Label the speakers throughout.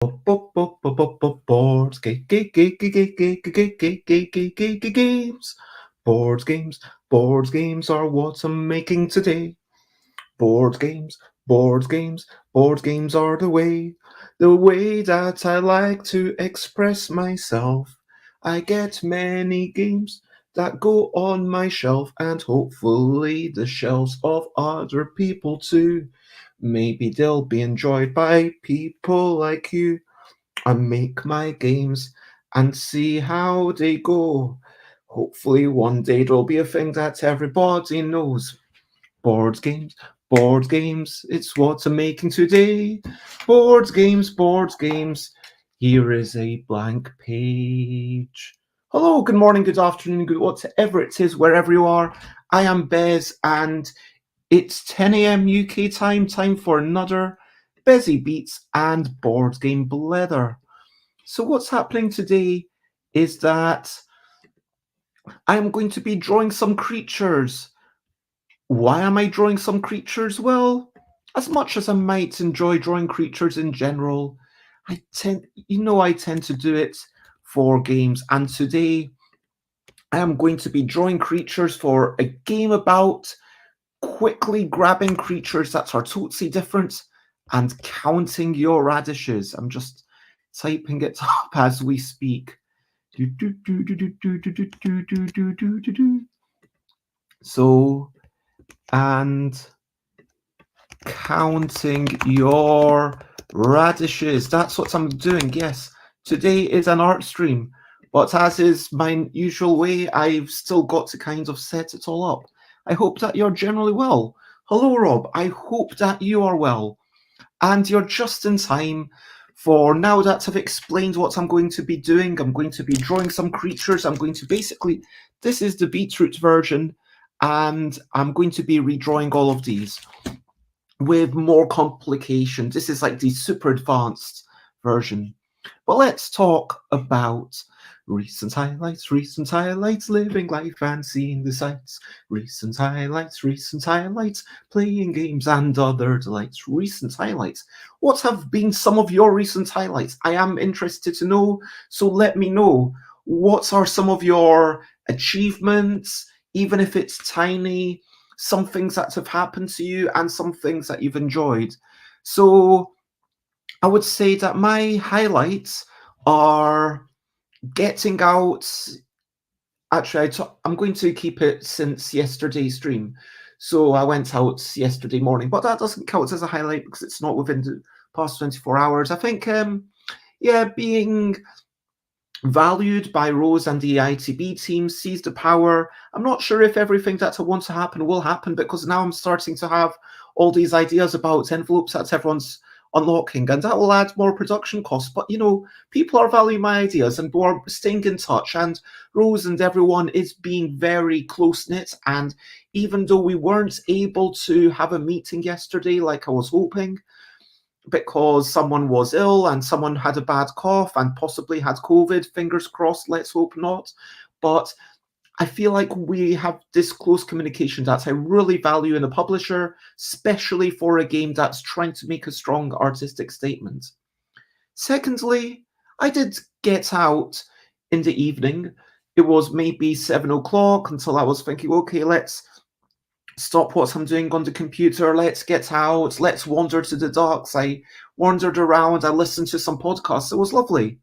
Speaker 1: Boards, games, boards, games, boards, games are what I'm making today. Board games, board games, board games are the way that I like to express myself. I get many games that go on my shelf and hopefully the shelves of other people too. Maybe they'll be enjoyed by people like you. I make my games and see how they go. Hopefully one day there'll be a thing that everybody knows. Board games, it's what I'm making today. Board games, here is a blank page. Hello, good morning, good afternoon, good whatever it is, wherever you are. I am Bez, and it's 10 a.m. UK time for another Bezzy Beats and Board Game Blether. So what's happening today is that I'm going to be drawing some creatures. Why am I drawing some creatures? Well, as much as I might enjoy drawing creatures in general, I tend to do it for games. And today I am going to be drawing creatures for a game about quickly grabbing creatures that are totally different and counting your radishes. I'm just typing it up as we speak. So, and counting your radishes. That's what I'm doing, yes. Today is an art stream, but as is my usual way, I've still got to kind of set it all up. I hope that you're generally well. Hello, Rob. I hope that you are well. And you're just in time for now that I've explained what I'm going to be doing. I'm going to be drawing some creatures. I'm going to basically, this is the beetroot version, and I'm going to be redrawing all of these with more complications. This is like the super advanced version. But let's talk about recent highlights, living life and seeing the sights. Recent highlights, playing games and other delights. Recent highlights. What have been some of your recent highlights? I am interested to know, so let me know. What are some of your achievements, even if it's tiny? Some things that have happened to you and some things that you've enjoyed. So I would say that my highlights are getting out. Actually, I'm going to keep it since yesterday's stream. So I went out yesterday morning, but that doesn't count as a highlight because it's not within the past 24 hours. I think, being valued by Rose and the ITB team, seized the power. I'm not sure if everything that I want to happen will happen, because now I'm starting to have all these ideas about envelopes that everyone's unlocking, and that will add more production costs. But people are valuing my ideas and we're staying in touch, and Rose and everyone is being very close-knit. And even though we weren't able to have a meeting yesterday like I was hoping, because someone was ill and someone had a bad cough and possibly had COVID. Fingers crossed, let's hope not. But I feel like we have this close communication that I really value in a publisher, especially for a game that's trying to make a strong artistic statement. Secondly, I did get out in the evening. It was maybe 7 o'clock until I was thinking, okay, let's stop what I'm doing on the computer, let's get out, let's wander to the docks. I wandered around, I listened to some podcasts. It was lovely.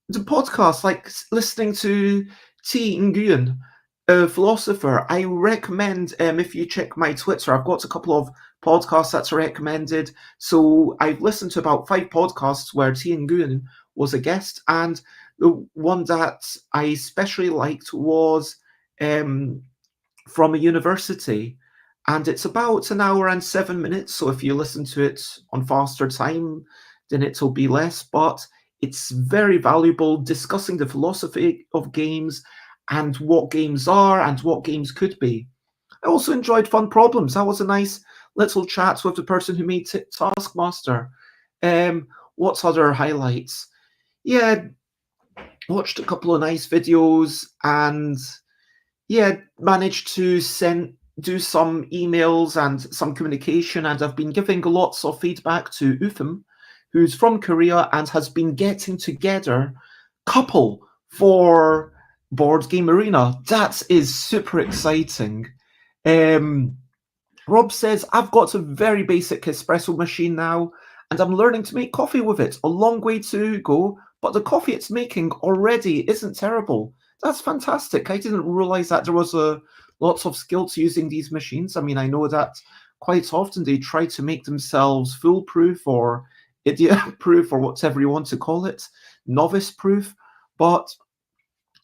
Speaker 1: The podcast, like listening to T. Nguyen, a philosopher, I recommend, if you check my Twitter, I've got a couple of podcasts that are recommended. So I've listened to about 5 podcasts where T. Nguyen was a guest, and the one that I especially liked was from a university, and it's about an hour and 7 minutes. So if you listen to it on faster time, then it'll be less, but it's very valuable, discussing the philosophy of games and what games are and what games could be. I also enjoyed Fun Problems. That was a nice little chat with the person who made Taskmaster. What's other highlights? Yeah, watched a couple of nice videos, and managed to do some emails and some communication, and I've been giving lots of feedback to Utham, who's from Korea and has been getting together couple for Board Game Arena. That is super exciting. Rob says, I've got a very basic espresso machine now, and I'm learning to make coffee with it. A long way to go, but the coffee it's making already isn't terrible. That's fantastic. I didn't realize that there was lots of skill to using these machines. I mean, I know that quite often they try to make themselves foolproof or idiot-proof or whatever you want to call it, novice-proof, but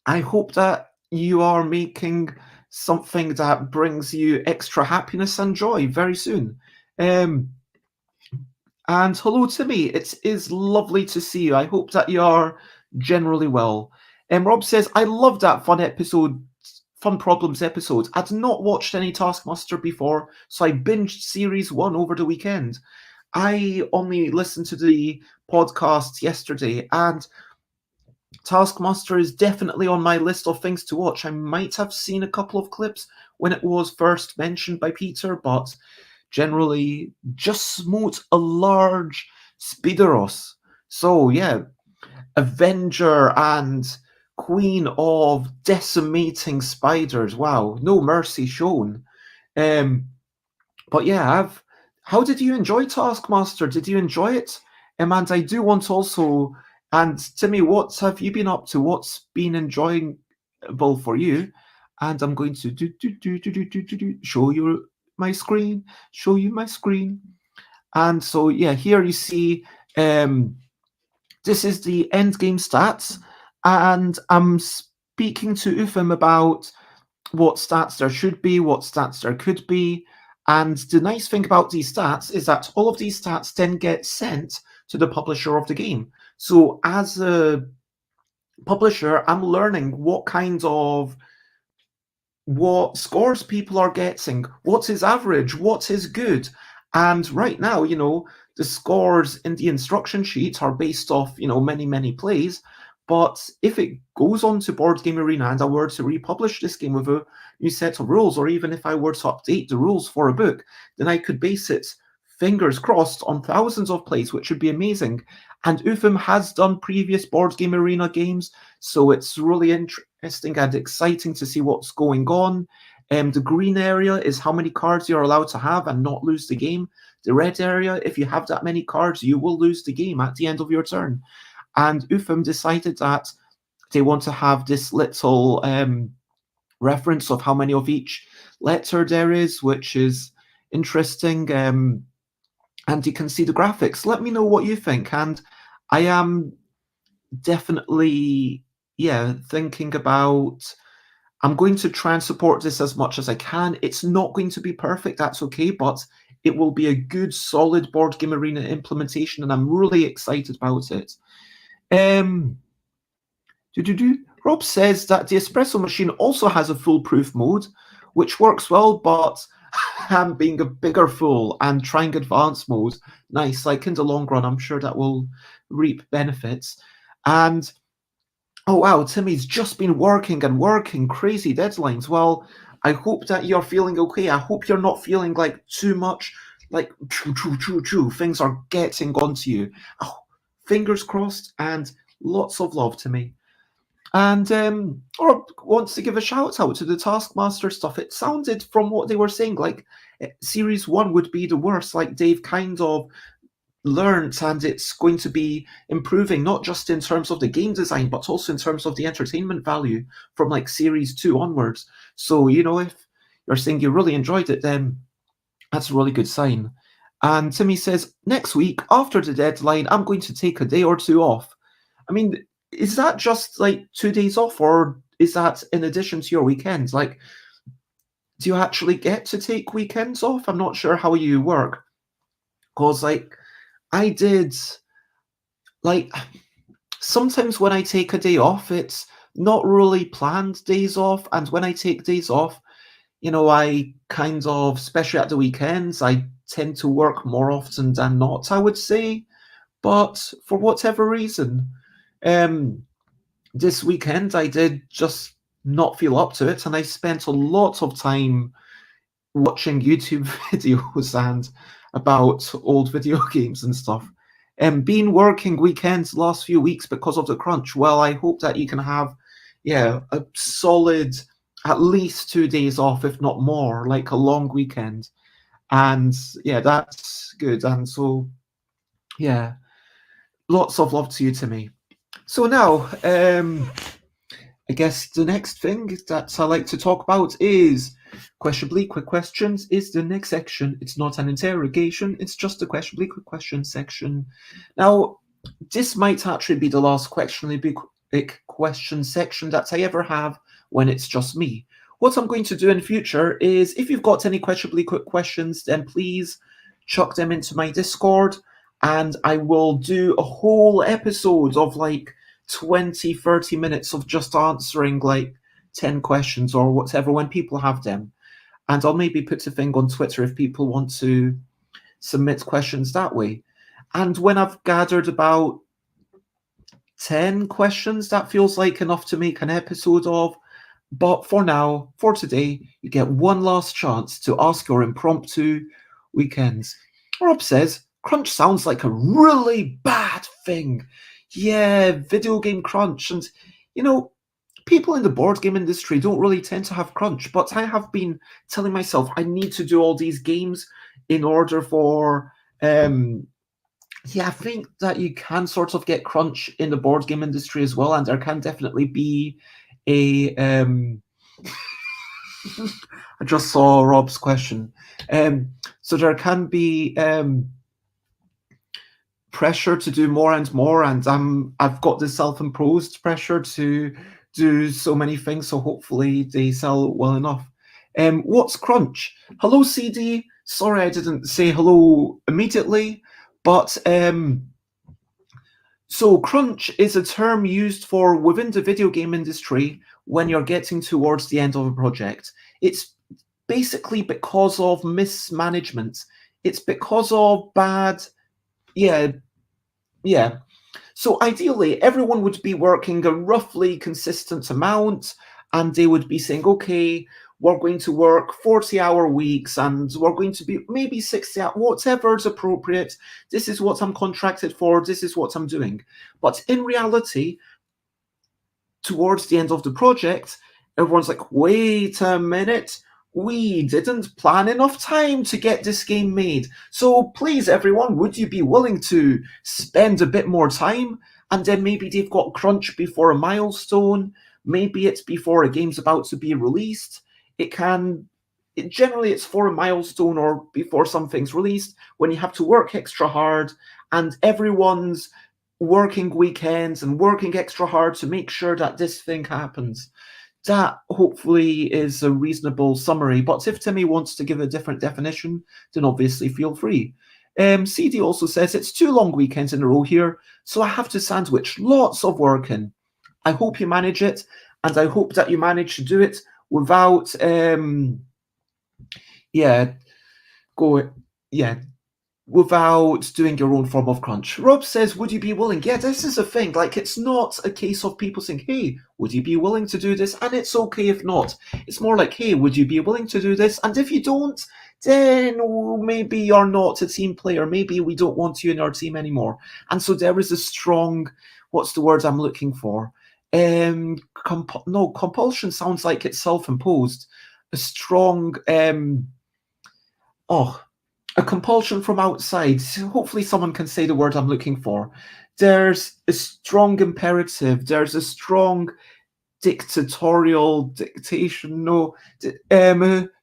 Speaker 1: I hope that you are making something that brings you extra happiness and joy very soon. And hello, Timmy. It is lovely to see you. I hope that you are generally well. Rob says, I love that Fun Problems episode. I'd not watched any Taskmaster before, so I binged Series 1 over the weekend. I only listened to the podcast yesterday, and Taskmaster is definitely on my list of things to watch. I might have seen a couple of clips when it was first mentioned by Peter, but generally just smote a large Spideros. So yeah, Avenger and Queen of Decimating Spiders. Wow, no mercy shown. But yeah, how did you enjoy Taskmaster? Did you enjoy it? And I do want also, and Timmy, what have you been up to? What's been enjoyable for you? And I'm going to show you my screen, And so yeah, here you see, this is the Endgame Stats, and I'm speaking to Ufim about what stats there should be, what stats there could be. And the nice thing about these stats is that all of these stats then get sent to the publisher of the game. So as a publisher, I'm learning what scores people are getting, what is average, what is good. And right now, the scores in the instruction sheet are based off, many plays. But if it goes on to Board Game Arena and I were to republish this game with a new set of rules, or even if I were to update the rules for a book, then I could base it, fingers crossed, on thousands of plays, which would be amazing. And Ufim has done previous Board Game Arena games, so it's really interesting and exciting to see what's going on. The green area is how many cards you're allowed to have and not lose the game. The red area, if you have that many cards, you will lose the game at the end of your turn. And Ufim decided that they want to have this little reference of how many of each letter there is, which is interesting. And you can see the graphics. Let me know what you think. And I am definitely, thinking about, I'm going to try and support this as much as I can. It's not going to be perfect, that's okay, but it will be a good, solid Board Game Arena implementation, and I'm really excited about it. Rob says that the espresso machine also has a foolproof mode, which works well, but I'm being a bigger fool and trying advanced mode. Nice, like in the long run, I'm sure that will reap benefits. And oh wow, Timmy's just been working, crazy deadlines. Well, I hope that you're feeling okay. I hope you're not feeling like too much, like things are getting onto you. Oh, fingers crossed, and lots of love to me. And Rob wants to give a shout out to the Taskmaster stuff. It sounded from what they were saying like Series 1 would be the worst. Like they've kind of learned, and it's going to be improving, not just in terms of the game design, but also in terms of the entertainment value from like Series 2 onwards. So, if you're saying you really enjoyed it, then that's a really good sign. And Timmy says, next week, after the deadline, I'm going to take a day or two off. I mean, is that just like 2 days off, or is that in addition to your weekends? Like, do you actually get to take weekends off? I'm not sure how you work. Because, like, I did, like, sometimes when I take a day off, it's not really planned days off. And when I take days off, I kind of, especially at the weekends, I tend to work more often than not, I would say. But for whatever reason, this weekend I did just not feel up to it, and I spent a lot of time watching YouTube videos and about old video games and stuff. been working weekends the last few weeks because of the crunch. Well, I hope that you can have, a solid at least 2 days off, if not more, like a long weekend. And yeah, that's good. And so, yeah, lots of love to you, Timmy. So now, I guess the next thing that I like to talk about is questionably quick questions is the next section. It's not an interrogation, it's just a questionably quick question section. Now, this might actually be the last questionably quick question section that I ever have when it's just me. What I'm going to do in future is, if you've got any questionably quick questions, then please chuck them into my Discord, and I will do a whole episode of like 20-30 minutes of just answering like 10 questions or whatever when people have them. And I'll maybe put a thing on Twitter if people want to submit questions that way. And when I've gathered about 10 questions, that feels like enough to make an episode of. But for now, for today, you get one last chance to ask your impromptu weekends. Rob says, crunch sounds like a really bad thing. Yeah, video game crunch. And, people in the board game industry don't really tend to have crunch, but I have been telling myself I need to do all these games in order for, I think that you can sort of get crunch in the board game industry as well, and there can definitely be a, I just saw Rob's question. So there can be, pressure to do more and more, and I've got the self-imposed pressure to do so many things, so hopefully they sell well enough. What's crunch? Hello, CD. Sorry I didn't say hello immediately, but so crunch is a term used for within the video game industry when you're getting towards the end of a project. It's basically because of mismanagement. It's because of bad, yeah. So ideally, everyone would be working a roughly consistent amount, and they would be saying, okay, we're going to work 40-hour weeks, and we're going to be maybe 60 hours, whatever is appropriate. This is what I'm contracted for. This is what I'm doing. But in reality, towards the end of the project, everyone's like, wait a minute. We didn't plan enough time to get this game made. So please, everyone, would you be willing to spend a bit more time? And then maybe they've got crunch before a milestone. Maybe it's before a game's about to be released. Generally it's for a milestone or before something's released, when you have to work extra hard, and everyone's working weekends and working extra hard to make sure that this thing happens. That hopefully is a reasonable summary, but if Timmy wants to give a different definition, then obviously feel free. CD also says, it's 2 long weekends in a row here, so I have to sandwich lots of work in. I hope you manage it, and I hope that you manage to do it without, without doing your own form of crunch. Rob says, would you be willing? Yeah, this is a thing. Like, it's not a case of people saying, hey, would you be willing to do this? And it's okay if not. It's more like, hey, would you be willing to do this? And if you don't, then maybe you're not a team player. Maybe we don't want you in our team anymore. And so there is a strong, what's the word I'm looking for? Compulsion sounds like it's self-imposed. A strong, a compulsion from outside. Hopefully someone can say the word I'm looking for. There's a strong imperative. There's a strong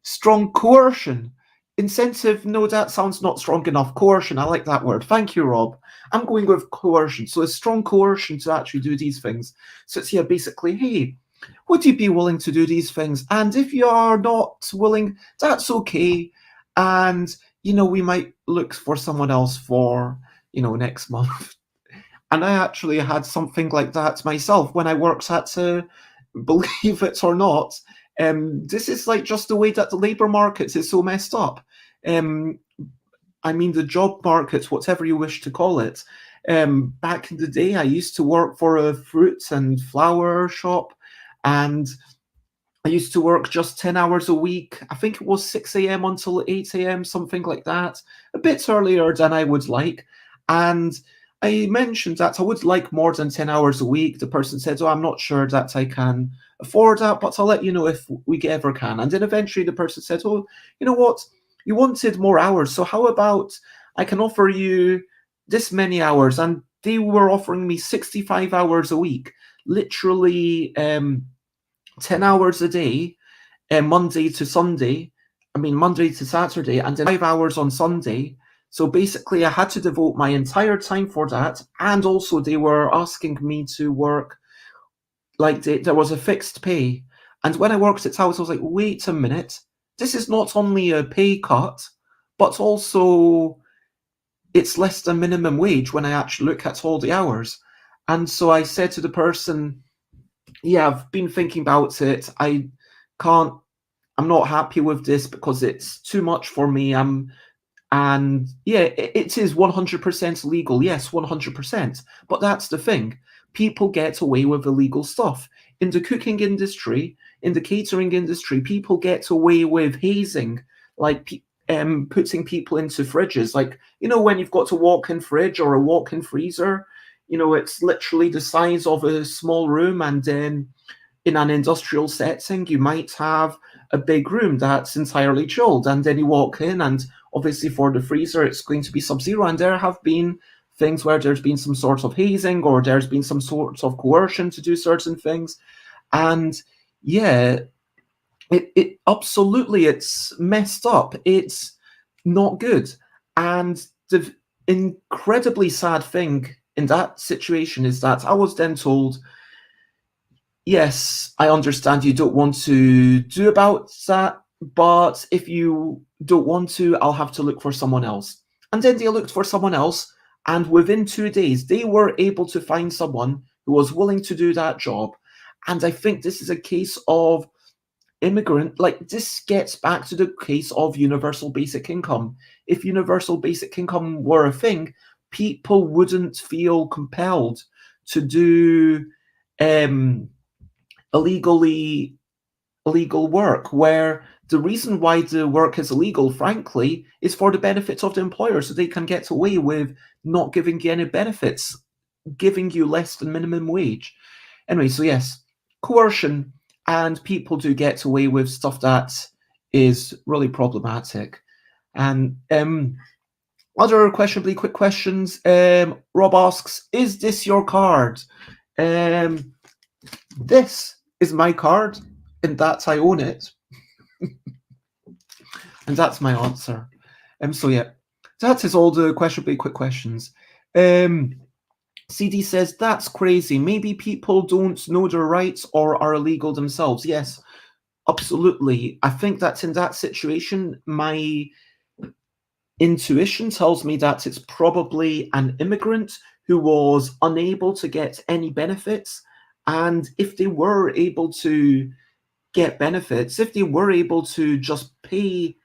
Speaker 1: strong coercion. Incentive, no, that sounds not strong enough. Coercion, I like that word. Thank you, Rob. I'm going with coercion. So a strong coercion to actually do these things. So it's basically, hey, would you be willing to do these things? And if you are not willing, that's okay. And we might look for someone else for, next month. And I actually had something like that myself when I worked at, believe it or not, this is like just the way that the labour market is so messed up. The job market, whatever you wish to call it. Back in the day, I used to work for a fruit and flower shop, and I used to work just 10 hours a week. I think it was 6 a.m. until 8 a.m., something like that. A bit earlier than I would like. And I mentioned that I would like more than 10 hours a week. The person said, oh, I'm not sure that I can afford that, but I'll let you know if we ever can. And then eventually the person said, oh, you know what? You wanted more hours. So how about I can offer you this many hours? And they were offering me 65 hours a week, literally 10 hours a day, Monday to Sunday. I mean, Monday to Saturday, and then 5 hours on Sunday. So basically, I had to devote my entire time for that. And also, they were asking me to work like there was a fixed pay. And when I worked it out, I was like, wait a minute. This is not only a pay cut, but also it's less than minimum wage when I actually look at all the hours. And so I said to the person, yeah, I've been thinking about it. I'm not happy with this because it's too much for me. And yeah, it is 100% legal. Yes, 100%. But that's the thing. People get away with illegal stuff. In the cooking industry, in the catering industry, people get away with hazing, like putting people into fridges. Like, when you've got a walk-in fridge or a walk-in freezer, it's literally the size of a small room. And then in an industrial setting, you might have a big room that's entirely chilled. And then you walk in, and obviously for the freezer, it's going to be sub-zero. And there have been things where there's been some sort of hazing or there's been some sort of coercion to do certain things. And yeah, it absolutely, it's messed up. It's not good. And the incredibly sad thing in that situation is that I was then told, yes, I understand you don't want to do about that, but if you don't want to, I'll have to look for someone else. And then they looked for someone else, and within 2 days, they were able to find someone who was willing to do that job. And I think this is a case of this gets back to the case of universal basic income. If universal basic income were a thing, people wouldn't feel compelled to do illegal work, where the reason why the work is illegal, frankly, is for the benefit of the employer, so they can get away with not giving you any benefits, giving you less than minimum wage. Anyway, so yes, coercion, and people do get away with stuff that is really problematic. And other questionably quick questions. Rob asks, is this your card? This is my card, and that I own it. And that's my answer. So yeah, that is all the questionably quick questions. CD says, that's crazy. Maybe people don't know their rights or are illegal themselves. Yes, absolutely. I think that in that situation, my intuition tells me that it's probably an immigrant who was unable to get any benefits. And if they were able to get benefits, if they were able to just pay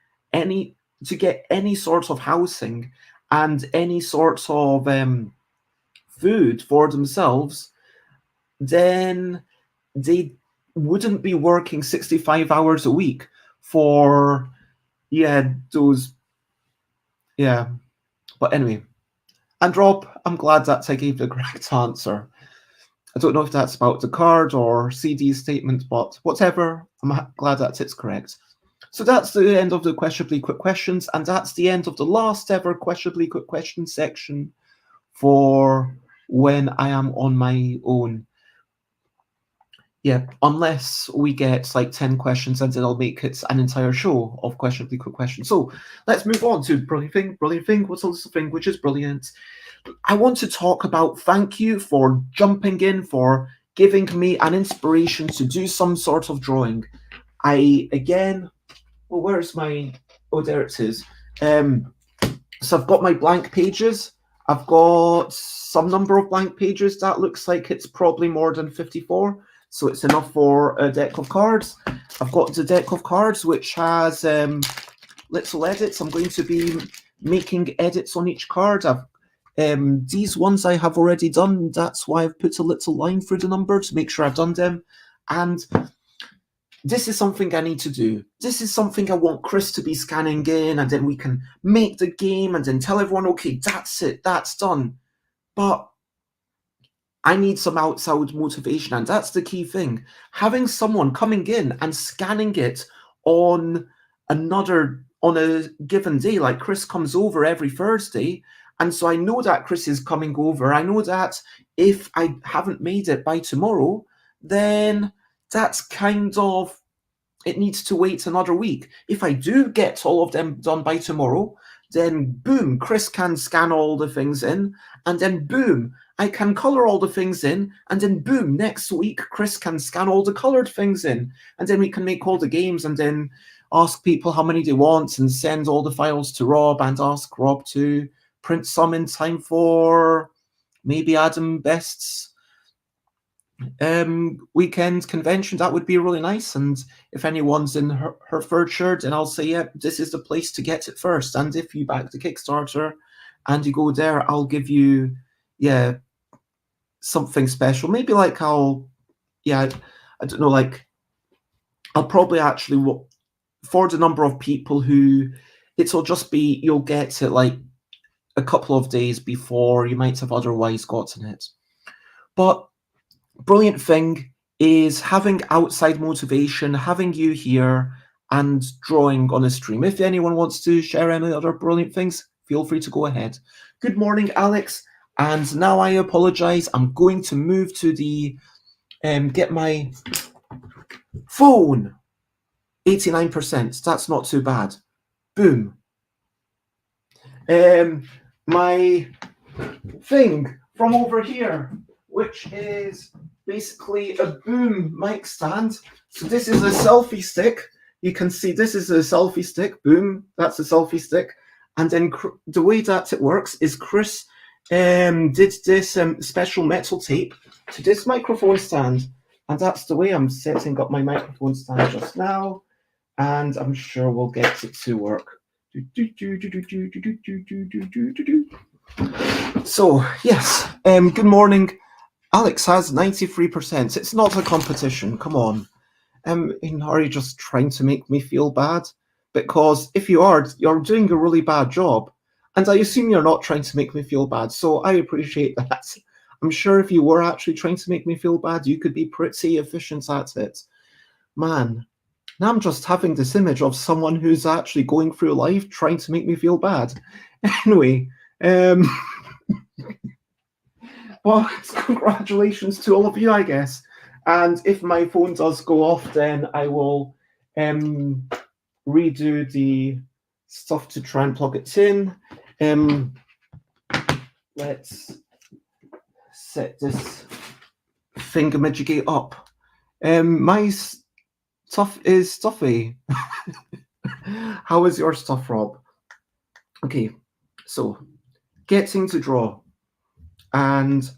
Speaker 1: to get any sort of housing and any sort of food for themselves, then they wouldn't be working 65 hours a week for, those. Yeah. But anyway, and Rob, I'm glad that I gave the correct answer. I don't know if that's about the card or CD's statement, but whatever, I'm glad that it's correct. So that's the end of the questionably quick questions, and that's the end of the last ever questionably quick questions section for when I am on my own. Yeah, unless we get like 10 questions, and then I'll make it an entire show of questionably quick questions. So let's move on to brilliant thing, what's the little thing, which is brilliant. I want to talk about thank you for jumping in, for giving me an inspiration to do some sort of drawing. Where's my, there it is. So I've got my blank pages. I've got some number of blank pages. That looks like it's probably more than 54. So it's enough for a deck of cards. I've got the deck of cards, which has little edits. I'm going to be making edits on each card. These ones I have already done. That's why I've put a little line through the number to make sure I've done them. And this is something I need to do. This is something I want Chris to be scanning in, and then we can make the game and then tell everyone, okay, that's it, that's done. but I need some outside motivation, and that's the key thing. Having someone coming in and scanning it on a given day, like Chris comes over every Thursday, and so I know that Chris is coming over. I know that if I haven't made it by tomorrow, then that's kind of, it needs to wait another week. If I do get all of them done by tomorrow, then boom, Chris can scan all the things in, and then boom, I can color all the things in, and then boom, next week, Chris can scan all the colored things in, and then we can make all the games, and then ask people how many they want, and send all the files to Rob, and ask Rob to print some in time for maybe Adam Best's weekend convention. That would be really nice. And if anyone's in Hertfordshire, then I'll say, yeah, this is the place to get it first. And if you back the Kickstarter and you go there, I'll give you, yeah, something special. Maybe like I don't know, like I'll probably actually, for the number of people who, it'll just be, you'll get it like a couple of days before you might have otherwise gotten it. But brilliant thing is having outside motivation, having you here and drawing on a stream. If anyone wants to share any other brilliant things, feel free to go ahead. Good morning, Alex. And now I apologize. I'm going to move to the get my phone. 89%. That's not too bad. Boom. My thing from over here, which is basically a boom mic stand. So this is a selfie stick. You can see this is a selfie stick. Boom, that's a selfie stick. And then the way that it works is Chris did this special metal tape to this microphone stand. And that's the way I'm setting up my microphone stand just now. And I'm sure we'll get it to work. So, yes, good morning. Alex has 93%. It's not a competition. Come on. Are you just trying to make me feel bad? Because if you are, you're doing a really bad job. And I assume you're not trying to make me feel bad. So I appreciate that. I'm sure if you were actually trying to make me feel bad, you could be pretty efficient at it. Man, now I'm just having this image of someone who's actually going through life trying to make me feel bad. Anyway, well, congratulations to all of you, I guess. And if my phone does go off, then I will redo the stuff to try and plug it in. Let's set this thingamajiggy up. My stuff is stuffy. How is your stuff, Rob? Okay, so getting to draw. And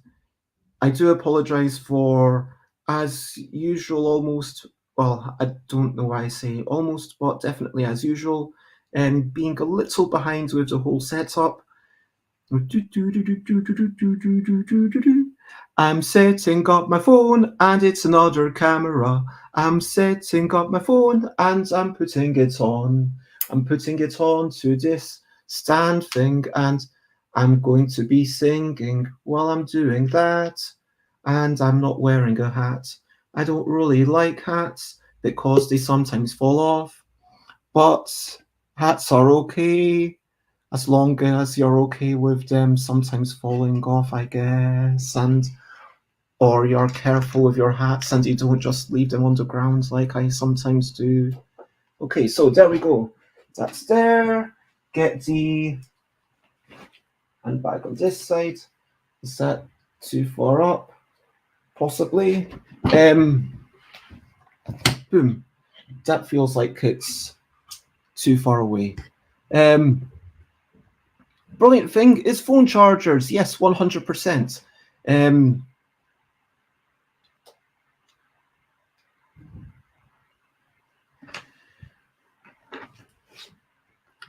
Speaker 1: I do apologize for, as usual, almost, well, I don't know why I say almost, but definitely as usual, and being a little behind with the whole setup. I'm setting up my phone and it's another camera. I'm setting up my phone and I'm putting it on. I'm putting it on to this stand thing and I'm going to be singing while I'm doing that. And I'm not wearing a hat. I don't really like hats because they sometimes fall off. But hats are okay as long as you're okay with them sometimes falling off, I guess. Or you're careful with your hats and you don't just leave them on the ground like I sometimes do. Okay, so there we go. That's there. Get the handbag on this side. Is that too far up? Possibly. Boom. That feels like it's too far away. Brilliant thing is phone chargers. Yes, 100%.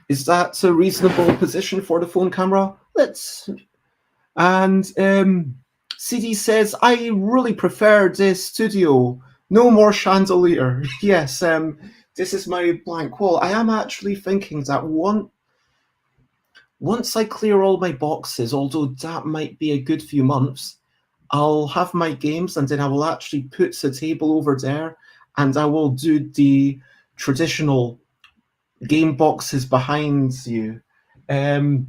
Speaker 1: Is that a reasonable position for the phone camera? CD says, I really prefer this studio. No more chandelier. Yes, this is my blank wall. I am actually thinking that once I clear all my boxes, although that might be a good few months, I'll have my games and then I will actually put the table over there and I will do the traditional game boxes behind you. Um,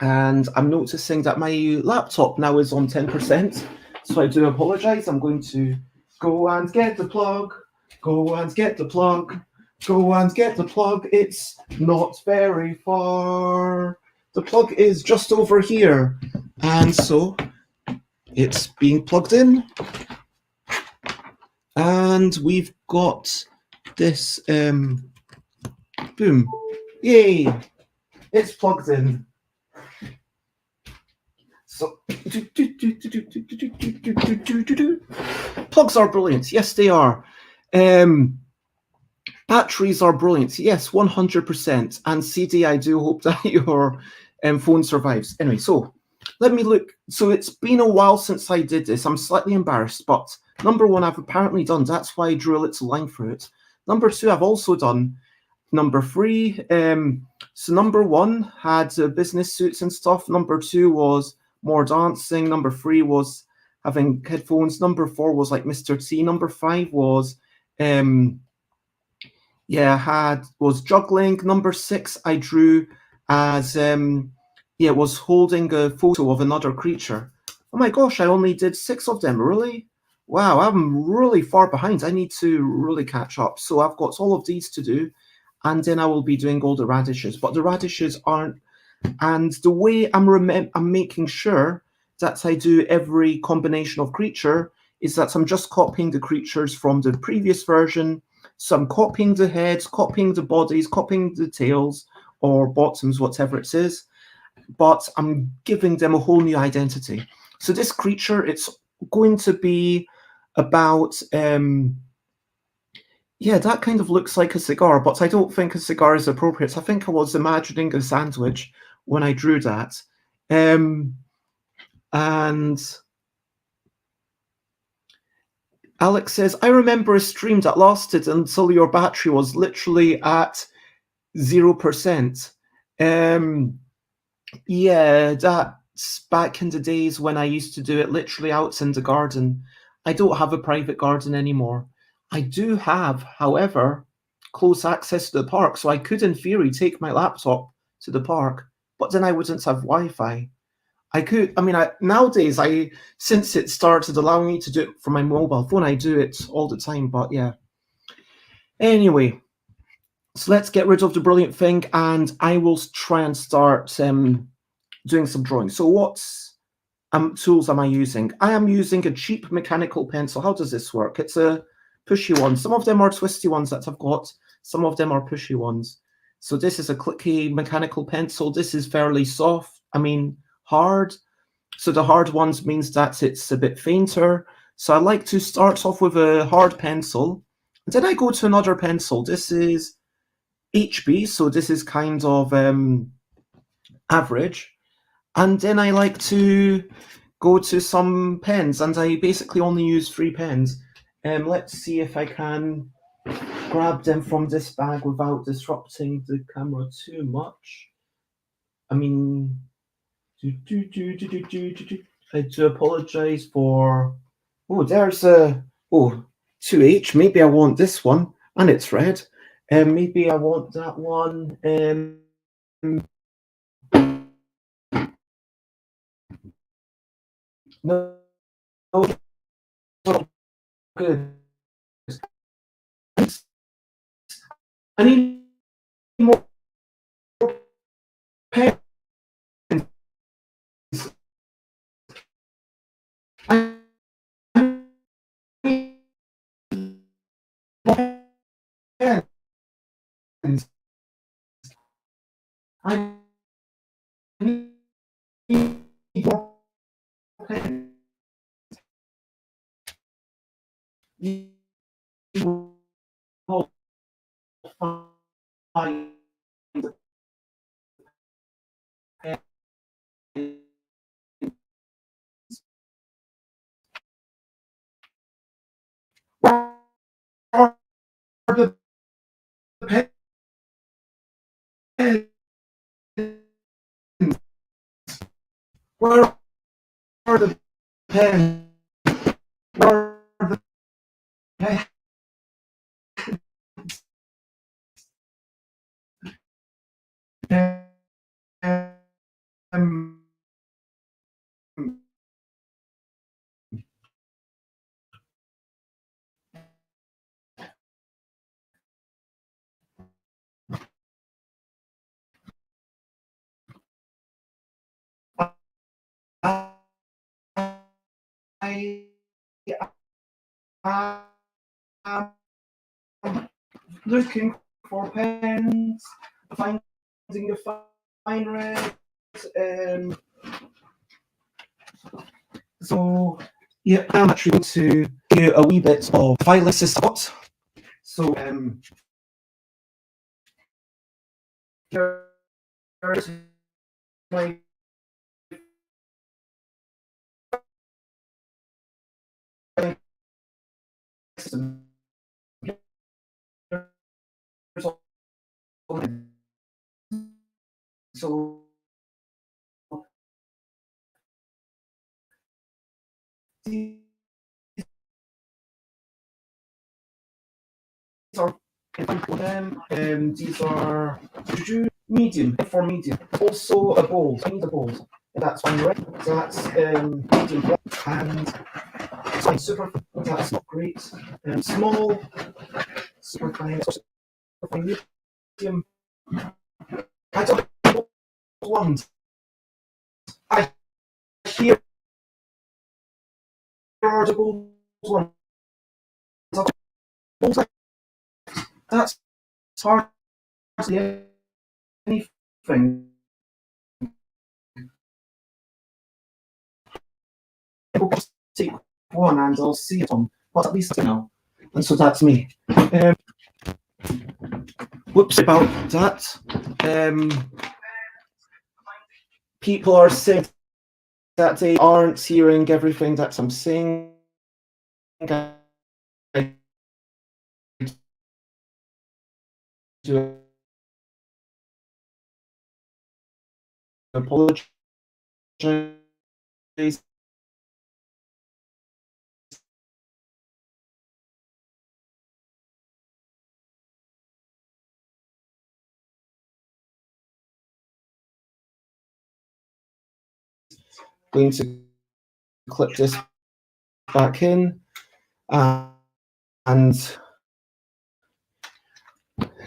Speaker 1: and I'm noticing that my laptop now is on 10%, so I do apologize. I'm going to go and get the plug, go and get the plug, go and get the plug. It's not very far. The plug is just over here. And so it's being plugged in. And we've got this, boom. Yay! It's plugged in. So, plugs are brilliant. Yes, they are. Batteries are brilliant. Yes, 100%. And CD, I do hope that your phone survives. Anyway, so let me look. So it's been a while since I did this. I'm slightly embarrassed, but number one, I've apparently done. That's why I drew a little line through it. Number two, I've also done. Number three, so number one had business suits and stuff. Number two was more dancing. Number three was having headphones. Number four was like Mr. T. Number five was, was juggling. Number six, I drew as, was holding a photo of another creature. Oh my gosh, I only did 6 of them, really? Wow, I'm really far behind. I need to really catch up. So I've got all of these to do. And then I will be doing all the radishes, but the radishes aren't. And the way I'm making sure that I do every combination of creature is that I'm just copying the creatures from the previous version. So I'm copying the heads, copying the bodies, copying the tails or bottoms, whatever it is, but I'm giving them a whole new identity. So this creature, it's going to be about that kind of looks like a cigar, but I don't think a cigar is appropriate. I think I was imagining a sandwich when I drew that. And Alex says, I remember a stream that lasted until your battery was literally at 0%. Yeah, that's back in the days when I used to do it literally out in the garden. I don't have a private garden anymore. I do have, however, close access to the park, so I could, in theory, take my laptop to the park, but then I wouldn't have Wi-Fi. Nowadays, since it started allowing me to do it from my mobile phone, I do it all the time, but yeah. Anyway, so let's get rid of the brilliant thing, and I will try and start doing some drawing. So what tools am I using? I am using a cheap mechanical pencil. How does this work? It's a pushy one. Some of them are twisty ones that I've got. Some of them are pushy ones. So this is a clicky mechanical pencil. This is fairly soft. Hard. So the hard ones means that it's a bit fainter. So I like to start off with a hard pencil. Then I go to another pencil. This is HB, so this is kind of average. And then I like to go to some pens, and I basically only use 3 pens. Let's see if I can grab them from this bag without disrupting the camera too much. I do apologize for... Oh, there's a... 2H. Maybe I want this one, and it's red. Maybe I want that one. No, good. I need more pens. I need more pens. I need more pens. You will find pens. Where are the pens? Where are the pens? Where are the pens? I am looking for pens, finding the fine red. So yeah, I'm actually going to give you a wee bit of Phyllis Scott. So here's my so these are these are medium for medium. Also a bold. I need a bold. That's fine, right? So that's medium and fine, super. That's not great. Small, super fine. Super fine, medium. I don't know ones. I hear audible ones. That's hardly anything. I'll just take one and I'll see it on, but at least I know. And so that's me. Whoops about that. People are saying that they aren't hearing everything that I'm saying. I do apologize. Going to clip this back in, and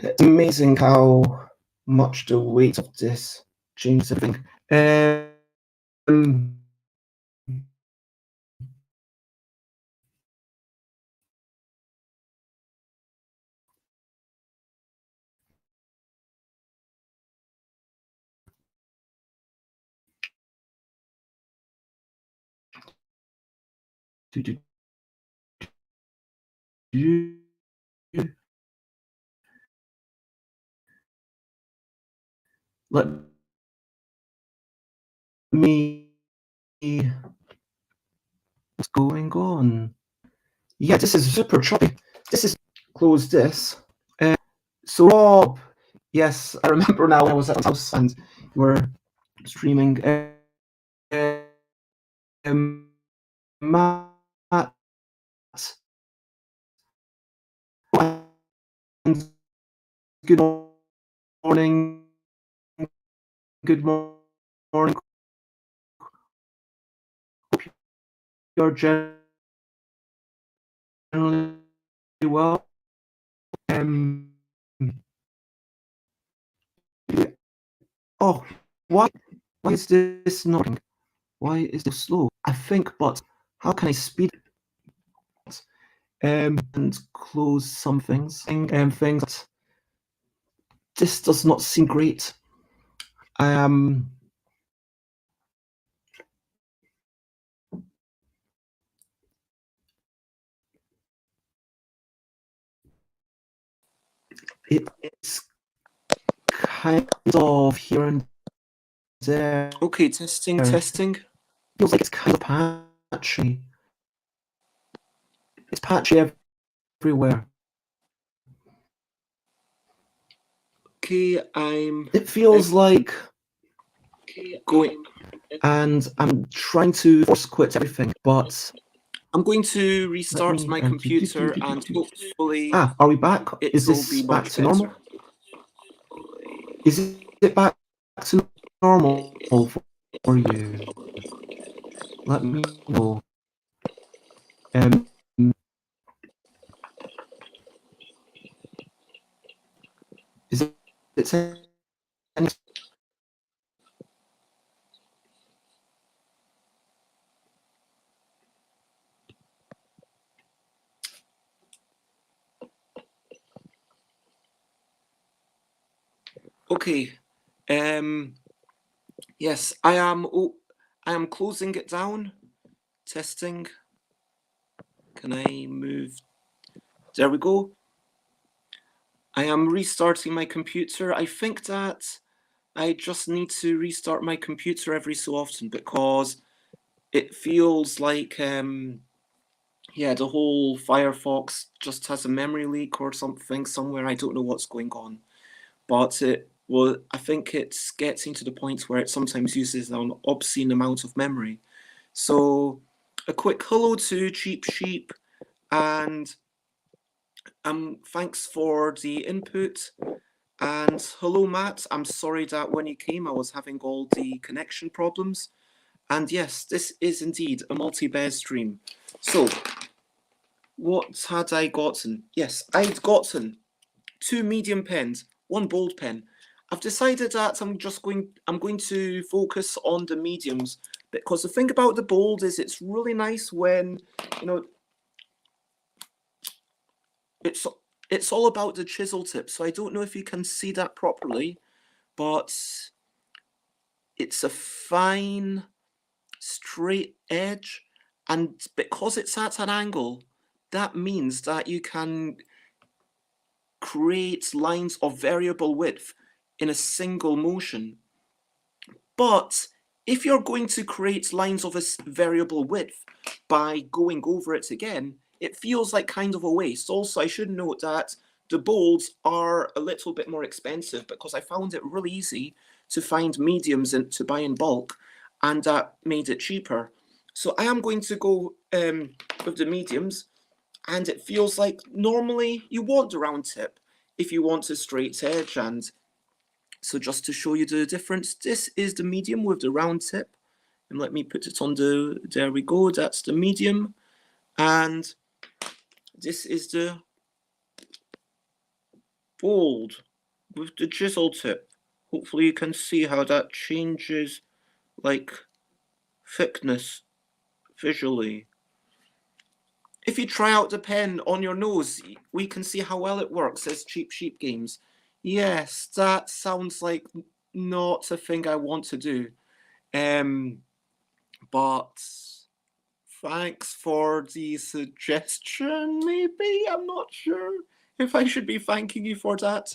Speaker 1: it's amazing how much the weight of this changes everything. Let me. What's going on? Yeah, this is super choppy. This is close this. So Rob, yes, I remember now. I was at the house and we were streaming. Matt, and good morning. Good morning. Hope you're generally well. Oh, why is this not working? Why is this slow? I think, but how can I speed it? And close some things. Things that this does not seem great. It's kind of here and there. Okay, testing. Feels like it's kind of patchy. It's patchy everywhere. Okay, it feels like going, and I'm trying to force quit everything, but I'm going to restart my computer and hopefully are we back? Is this back to normal? Is it back to normal for you? Let me know. Um, is it any okay. Yes, I am. Oh, I am closing it down. Testing. Can I move? There we go. I am restarting my computer. I think that I just need to restart my computer every so often because it feels like, yeah, the whole Firefox just has a memory leak or something somewhere. I don't know what's going on, but I think it's getting to the point where it sometimes uses an obscene amount of memory. So a quick hello to Cheap Sheep, and thanks for the input. And hello, Matt. I'm sorry that when you came, I was having all the connection problems. And yes, this is indeed a multi-bear stream. So, what had I gotten? Yes, I'd gotten 2 medium pens, 1 bold pen. I've decided that I'm going to focus on the mediums because the thing about the bold is it's really nice when, you know, it's all about the chisel tip. So I don't know if you can see that properly, but it's a fine straight edge, and because it's at an angle, that means that you can create lines of variable width in a single motion. But if you're going to create lines of a variable width by going over it again, it feels like kind of a waste. Also, I should note that the bolds are a little bit more expensive because I found it really easy to find mediums to buy in bulk, and that made it cheaper. So I am going to go with the mediums, and it feels like normally you want the round tip if you want a straight edge. And so just to show you the difference, this is the medium with the round tip. And let me put it on there we go, that's the medium. And this is the bold with the chisel tip. Hopefully you can see how that changes like thickness visually. If you try out the pen on your nose, we can see how well it works as Cheap Sheep Games. Yes, that sounds like not a thing I want to do. But thanks for the suggestion, maybe? I'm not sure if I should be thanking you for that.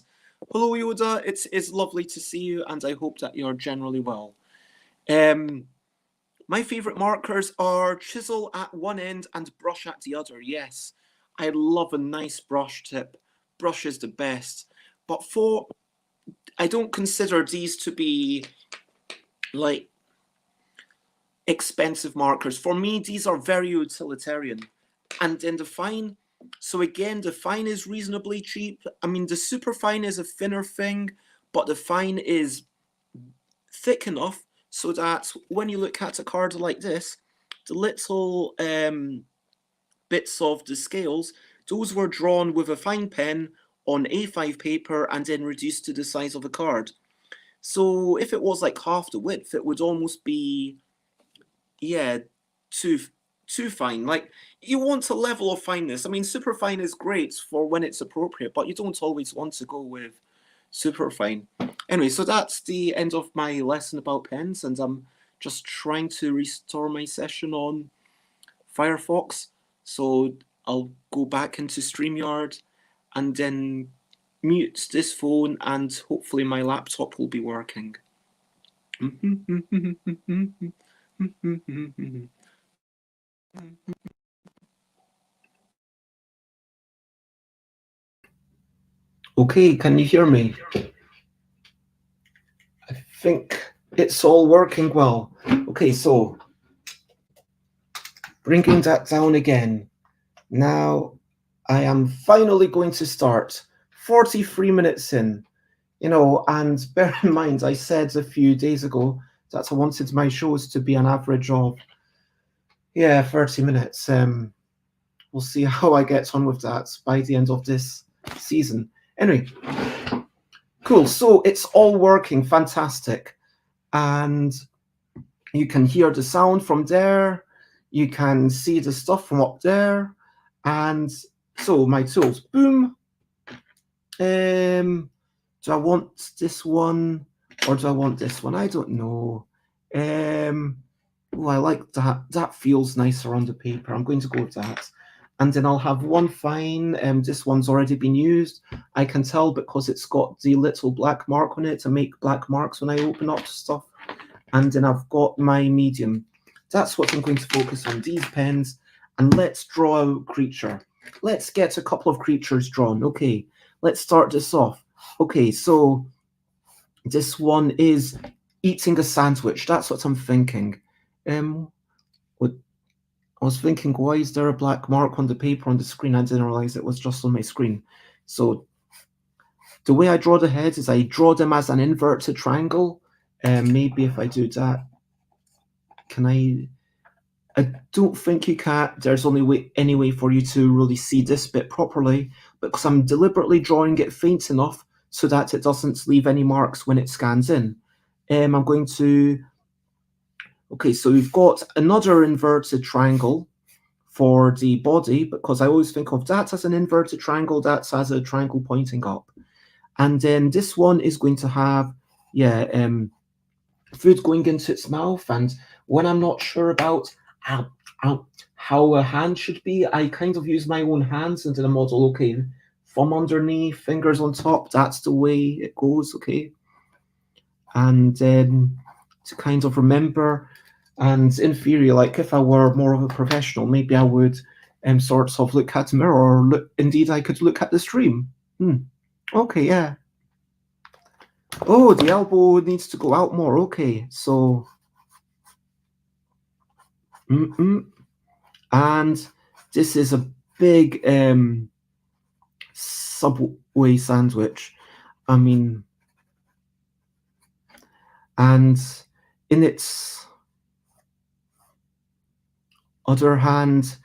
Speaker 1: Hello, Yoda. It's lovely to see you, and I hope that you're generally well. My favourite markers are chisel at one end and brush at the other. Yes, I love a nice brush tip. Brush is the best. But I don't consider these to be like expensive markers. For me, these are very utilitarian. And then the fine, so again, the fine is reasonably cheap. I mean, the super fine is a thinner thing, but the fine is thick enough so that when you look at a card like this, the little bits of the scales, those were drawn with a fine pen on A5 paper and then reduced to the size of a card. So if it was like half the width, it would almost be, yeah, too fine. Like, you want a level of fineness. I mean, super fine is great for when it's appropriate, but you don't always want to go with super fine. Anyway, so that's the end of my lesson about pens, and I'm just trying to restore my session on Firefox. So I'll go back into StreamYard and then mute this phone, and hopefully my laptop will be working. Okay, can you hear me? I think It's all working well. Okay, so bringing that down again. Now I am finally going to start. 43 minutes in, and bear in mind, I said a few days ago that I wanted my shows to be an average of, 30 minutes. We'll see how I get on with that by the end of this season. Anyway, cool. So it's all working fantastic. And you can hear the sound from there. You can see the stuff from up there. And so my tools, boom. Do I want this one or do I want this one? I don't know. I like that. That feels nicer on the paper. I'm going to go with that. And then I'll have one fine. This one's already been used. I can tell because it's got the little black mark on it to make black marks when I open up stuff. And then I've got my medium. That's what I'm going to focus on, these pens. And let's draw a creature. Let's get a couple of creatures drawn. Okay, let's start this off. Okay, so this one is eating a sandwich. That's what I'm thinking. I was thinking, why is there a black mark on the paper on the screen? I didn't realize it was just on my screen. So the way I draw the heads is I draw them as an inverted triangle. Maybe if I do that, can I don't think you can. There's only any way for you to really see this bit properly, because I'm deliberately drawing it faint enough so that it doesn't leave any marks when it scans in. I'm going to... Okay, so we've got another inverted triangle for the body, because I always think of that as an inverted triangle, that's as a triangle pointing up. And then this one is going to have, food going into its mouth. And when I'm not sure about how a hand should be, I kind of use my own hands into the model. Okay, thumb underneath, fingers on top, that's the way it goes, okay? And then to kind of remember, and in theory, like if I were more of a professional, maybe I would sort of look at the mirror, or indeed I could look at the stream. Okay, yeah. Oh, the elbow needs to go out more. Okay, so and this is a big Subway sandwich. I mean, and in its other hand,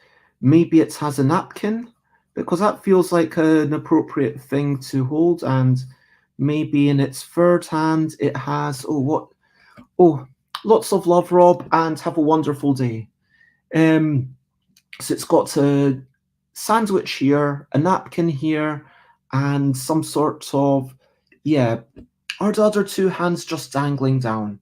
Speaker 1: maybe it has a napkin, because that feels like an appropriate thing to hold. And maybe in its third hand, it has, lots of love, Rob, and have a wonderful day. So it's got a sandwich here, a napkin here, and some sort of, are the other two hands just dangling down?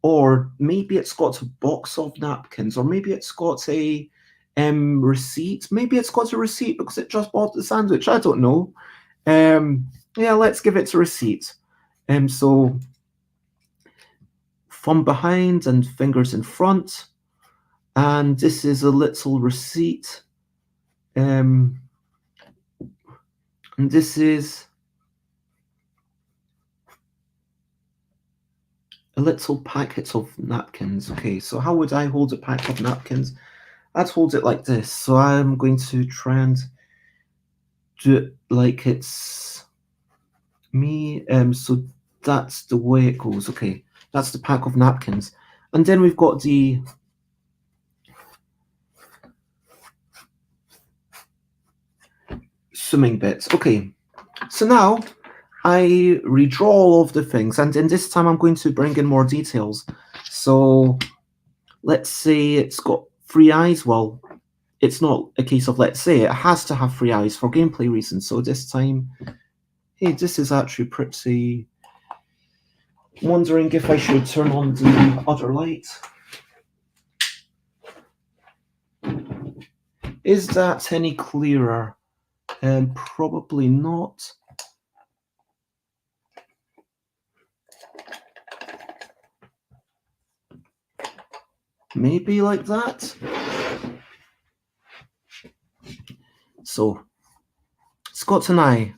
Speaker 1: Or maybe it's got a box of napkins, or maybe it's got a receipt. Maybe it's got a receipt because it just bought the sandwich. I don't know. Let's give it a receipt. So thumb behind and fingers in front. And this is a little receipt. And this is a little packet of napkins. Okay, so how would I hold a pack of napkins? I'd hold it like this. So I'm going to try and do it like it's me. So that's the way it goes. Okay, that's the pack of napkins. And then we've got the swimming bits. Okay, so now I redraw all of the things, and in this time I'm going to bring in more details. So let's say it's got 3 eyes. Well, it's not a case of let's say, it has to have 3 eyes for gameplay reasons. So this time, hey, this is actually pretty... Wondering if I should turn on the other light. Is that any clearer? Probably not. Maybe like that. So it's got an eye,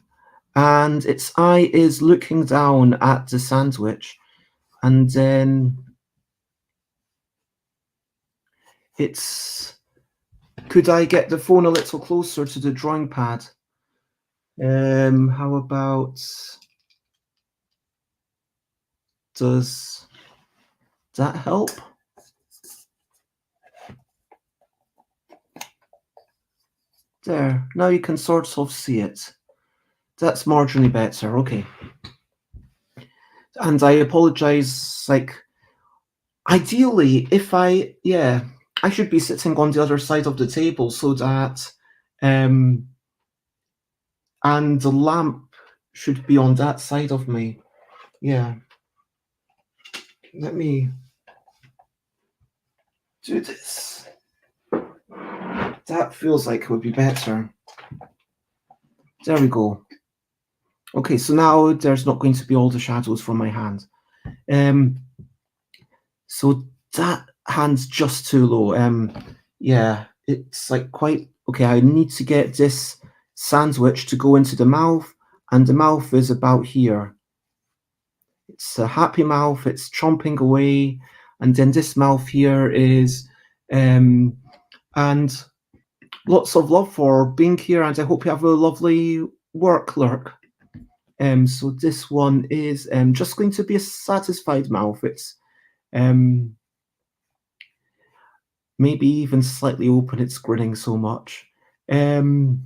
Speaker 1: and its eye is looking down at the sandwich. And then it's, could I get the phone a little closer to the drawing pad? How about, does that help? There, now you can sort of see it. That's marginally better, okay. And I apologize, like, ideally, if I should be sitting on the other side of the table so that, and the lamp should be on that side of me. Yeah. Let me do this. That feels like it would be better. There we go. Okay, so now there's not going to be all the shadows from my hand. So that hand's just too low. Yeah, it's like quite okay. I need to get this sandwich to go into the mouth, and the mouth is about here. It's a happy mouth. It's chomping away, and then this mouth here is, and lots of love for being here, and I hope you have a lovely work lurk. So this one is just going to be a satisfied mouth. It's maybe even slightly open. It's grinning so much. And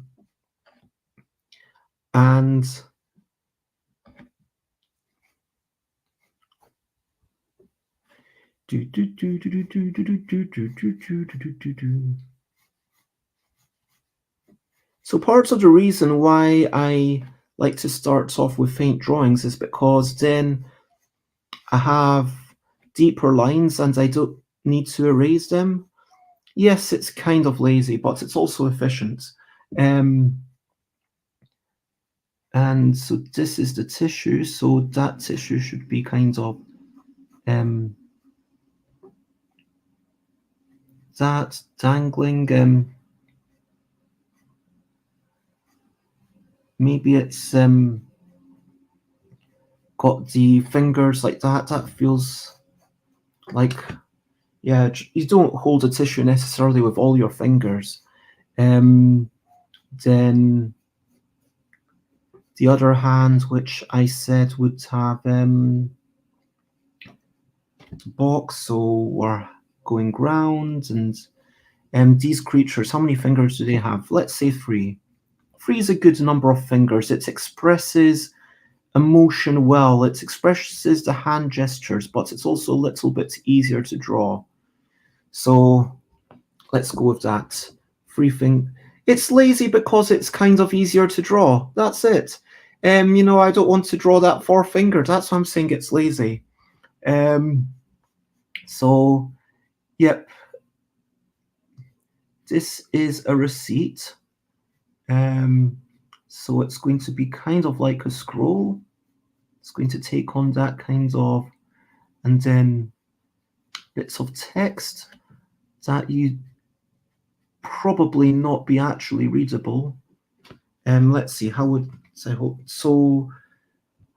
Speaker 1: so parts of the reason why I like to start off with faint drawings is because then I have deeper lines and I don't need to erase them. Yes, it's kind of lazy, but it's also efficient. And so this is the tissue, so that tissue should be kind of that dangling. Maybe it's got the fingers like that. That feels like, yeah, you don't hold a tissue necessarily with all your fingers. Then the other hand, which I said would have box, so we're going round, and these creatures, how many fingers do they have? Let's say 3. 3 is a good number of fingers. It expresses emotion well. It expresses the hand gestures, but it's also a little bit easier to draw. So let's go with that. 3 fingers. It's lazy because it's kind of easier to draw. That's it. I don't want to draw that 4 fingers. That's why I'm saying it's lazy. So, yep. This is a receipt. So it's going to be kind of like a scroll. It's going to take on that kind of, and then bits of text that you probably not be actually readable. Let's see, how would I hope so?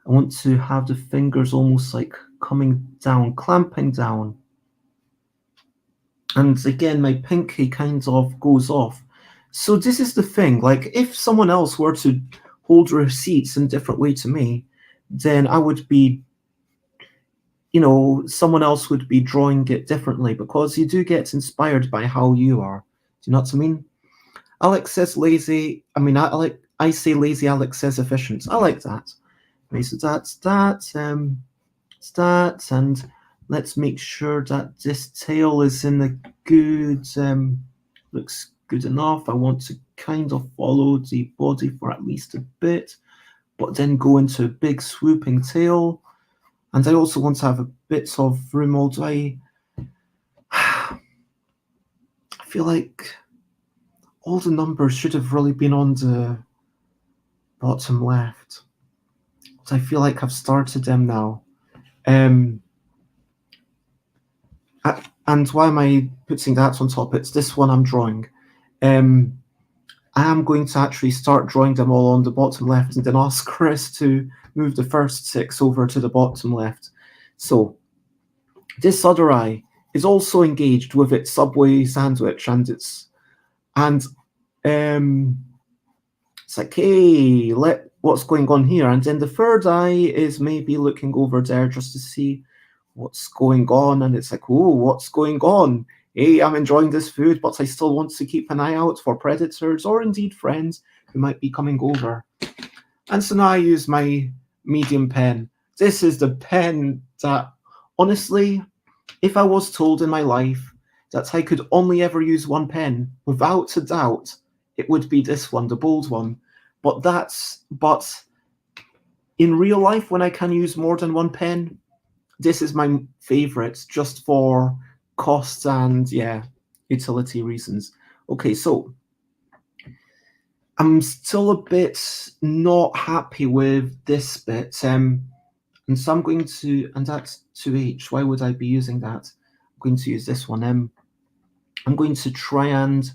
Speaker 1: I want to have the fingers almost like coming down, clamping down. And again, my pinky kind of goes off. So this is the thing, like if someone else were to hold receipts in a different way to me, then I would be, someone else would be drawing it differently because you do get inspired by how you are. Do you know what I mean? Alex says lazy. I mean, I say lazy. Alex says efficient. I like that. Okay, so that's that. Stats, and let's make sure that this tail is in the good. Looks good enough. I want to kind of follow the body for at least a bit, but then go into a big swooping tail. And I also want to have a bit of room. Although I feel like all the numbers should have really been on the bottom left. But I feel like I've started them now. And why am I putting that on top? It's this one I'm drawing. I am going to actually start drawing them all on the bottom left and then ask Chris to move the first 6 over to the bottom left. So This other eye is also engaged with its Subway sandwich, and um, it's like, hey, what's going on here? And then the third eye is maybe looking over there just to see what's going on, and it's like, oh, what's going on? Hey, I'm enjoying this food, but I still want to keep an eye out for predators or indeed friends who might be coming over. And so now I use my medium pen. This is the pen that, honestly, if I was told in my life that I could only ever use one pen, without a doubt, it would be this one, the bold one. But in real life, when I can use more than one pen, this is my favorite, just for cost and utility reasons. Okay, so I'm still a bit not happy with this bit. And so I'm going to, and that's 2H. Why would I be using that? I'm going to use this one. I'm going to try and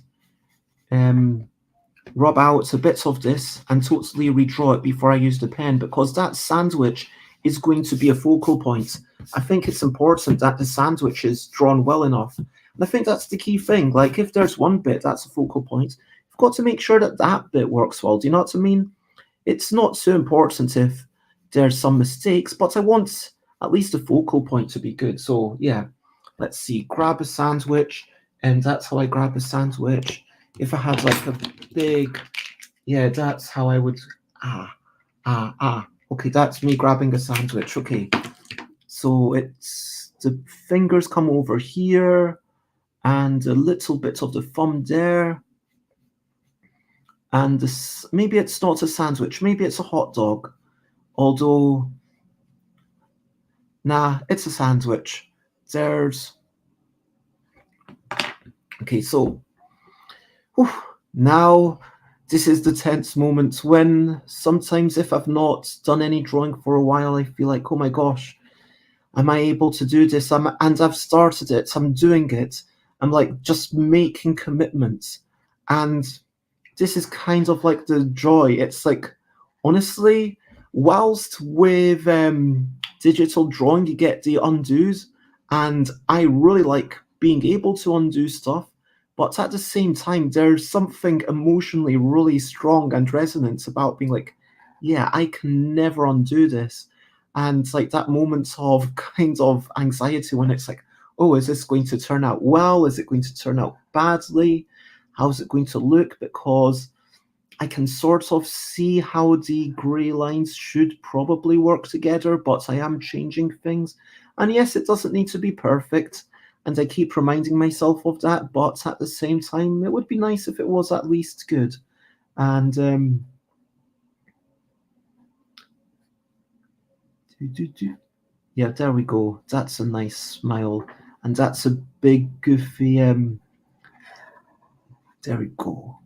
Speaker 1: rub out a bit of this and totally redraw it before I use the pen, because that sandwich is going to be a focal point. I think it's important that the sandwich is drawn well enough. And I think that's the key thing. Like, if there's one bit that's a focal point, you've got to make sure that that bit works well. Do you know what I mean? It's not so important if there's some mistakes, but I want at least the focal point to be good. So yeah, let's see, grab a sandwich, and that's how I grab a sandwich. If I had like a big, yeah, that's how I would, okay, that's me grabbing a sandwich. Okay, so it's the fingers come over here and a little bit of the thumb there, and this, maybe it's not a sandwich, maybe it's a hot dog, although nah, it's a sandwich. There's, okay, so whew, now this is the tense moment when sometimes if I've not done any drawing for a while, I feel like, oh my gosh, am I able to do this? And I've started it, I'm doing it. I'm like just making commitments. And this is kind of like the joy. It's like, honestly, whilst with digital drawing, you get the undos, and I really like being able to undo stuff. But at the same time, there's something emotionally really strong and resonant about being like, yeah, I can never undo this. And like that moment of kind of anxiety when it's like, oh, is this going to turn out well? Is it going to turn out badly? How's it going to look? Because I can sort of see how the grey lines should probably work together, but I am changing things. And yes, it doesn't need to be perfect, and I keep reminding myself of that, but at the same time, it would be nice if it was at least good. And yeah, there we go. That's a nice smile, and that's a big goofy there we go.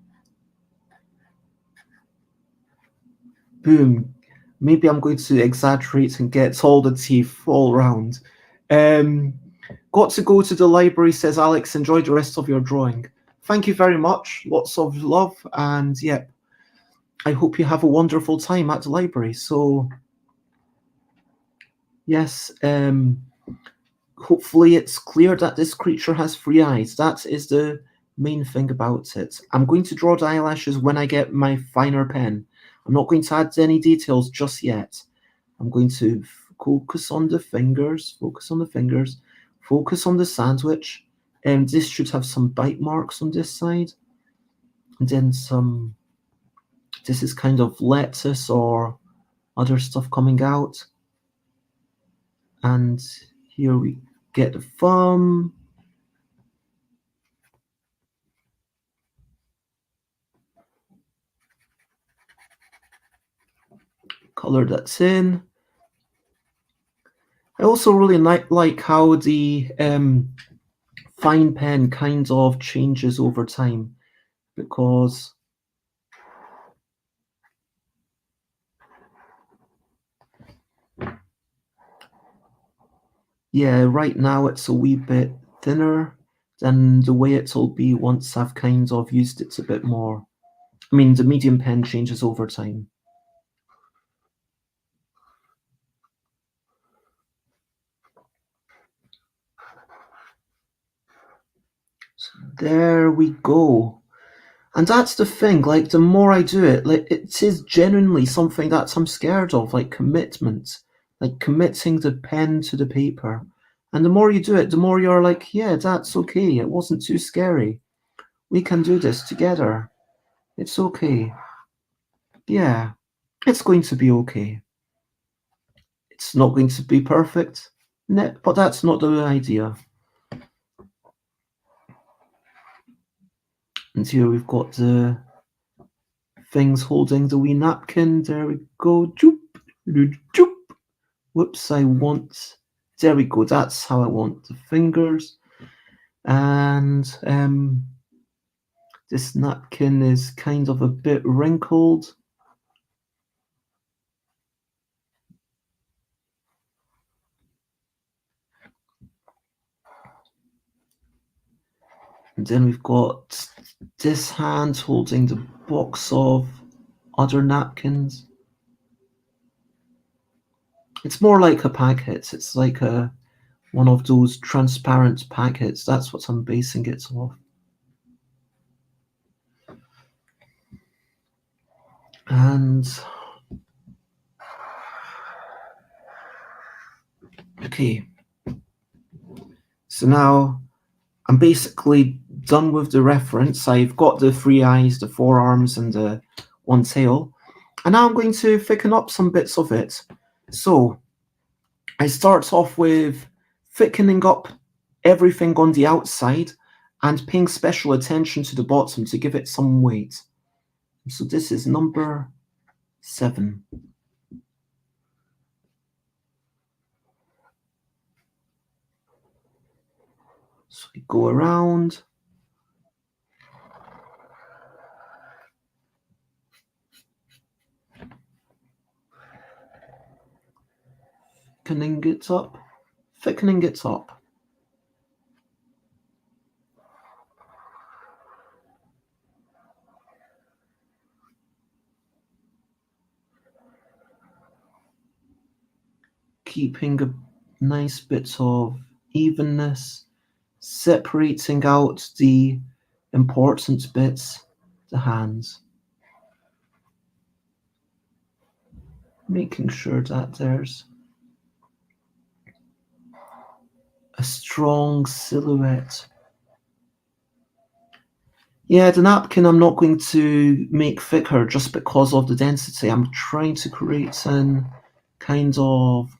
Speaker 1: Boom. Maybe I'm going to exaggerate and get all the teeth all round. Got to go to the library, says Alex. Enjoy the rest of your drawing. Thank you very much. Lots of love. And yeah, I hope you have a wonderful time at the library. So, yes, hopefully it's clear that this creature has 3 eyes. That is the main thing about it. I'm going to draw the eyelashes when I get my finer pen. I'm not going to add any details just yet. I'm going to focus on the fingers, focus on the sandwich. And this should have some bite marks on this side. And then some, this is kind of lettuce or other stuff coming out. And here we get the thumb. Color that's in. I also really like how the fine pen kind of changes over time, because yeah, right now it's a wee bit thinner than the way it'll be once I've kind of used it a bit more. I mean, the medium pen changes over time. There we go. And that's the thing, like, the more I do it, like, it is genuinely something that I'm scared of, like commitment, like committing the pen to the paper. And the more you do it, the more you're like, yeah, that's okay. It wasn't too scary. We can do this together. It's okay. Yeah, it's going to be okay. It's not going to be perfect, but that's not the idea. And here we've got the things holding the wee napkin. There we go. Joop, joop. Whoops, there we go. That's how I want the fingers. And this napkin is kind of a bit wrinkled. And then we've got this hand holding the box of other napkins. It's more like a packet. It's like one of those transparent packets. That's what I'm basing it off. And okay, so now I'm basically done with the reference. I've got the 3 eyes, the 4 arms, and the 1 tail. And now I'm going to thicken up some bits of it. So I start off with thickening up everything on the outside and paying special attention to the bottom to give it some weight. So this is number 7. So we go around. Thickening it up. Thickening it up. Keeping a nice bit of evenness, separating out the important bits, the hands. Making sure that there's a strong silhouette. Yeah, the napkin I'm not going to make thicker just because of the density. I'm trying to create an kind of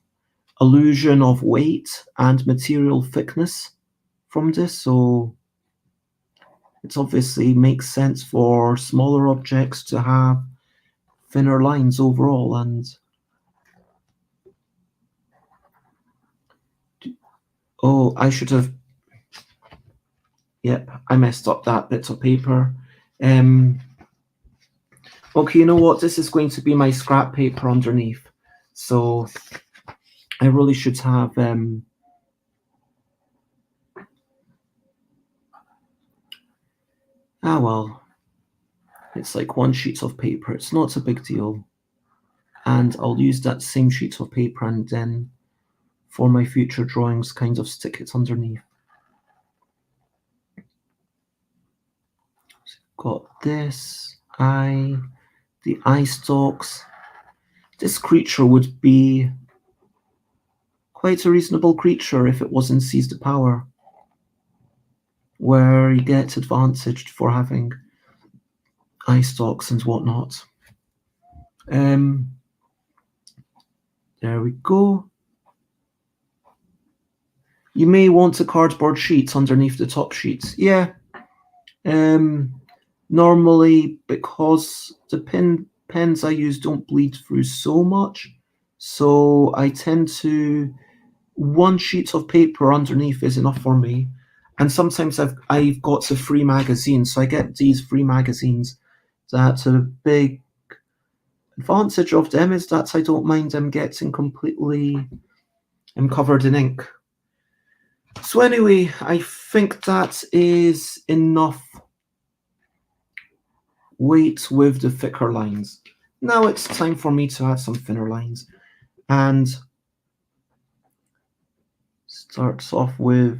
Speaker 1: illusion of weight and material thickness from this, so it obviously makes sense for smaller objects to have thinner lines overall. And oh, I should have, yep, I messed up that bit of paper. Okay, you know what, this is going to be my scrap paper underneath, so I really should have well, it's like 1 sheet of paper. It's not a big deal. And I'll use that same sheet of paper and then for my future drawings kind of stick it underneath. So got this eye, the eye stalks. This creature would be quite a reasonable creature if it wasn't Seize the Power, where you get advantaged for having eye stalks and whatnot. There we go. You may want a cardboard sheet underneath the top sheet. Yeah. Normally, because the pens I use don't bleed through so much, so I tend to 1 sheet of paper underneath is enough for me. And sometimes I've got a free magazine, so I get these free magazines. That's a big advantage of them, is that I don't mind them getting completely covered in ink. So anyway, I think that is enough weight with the thicker lines. Now it's time for me to add some thinner lines, and starts off with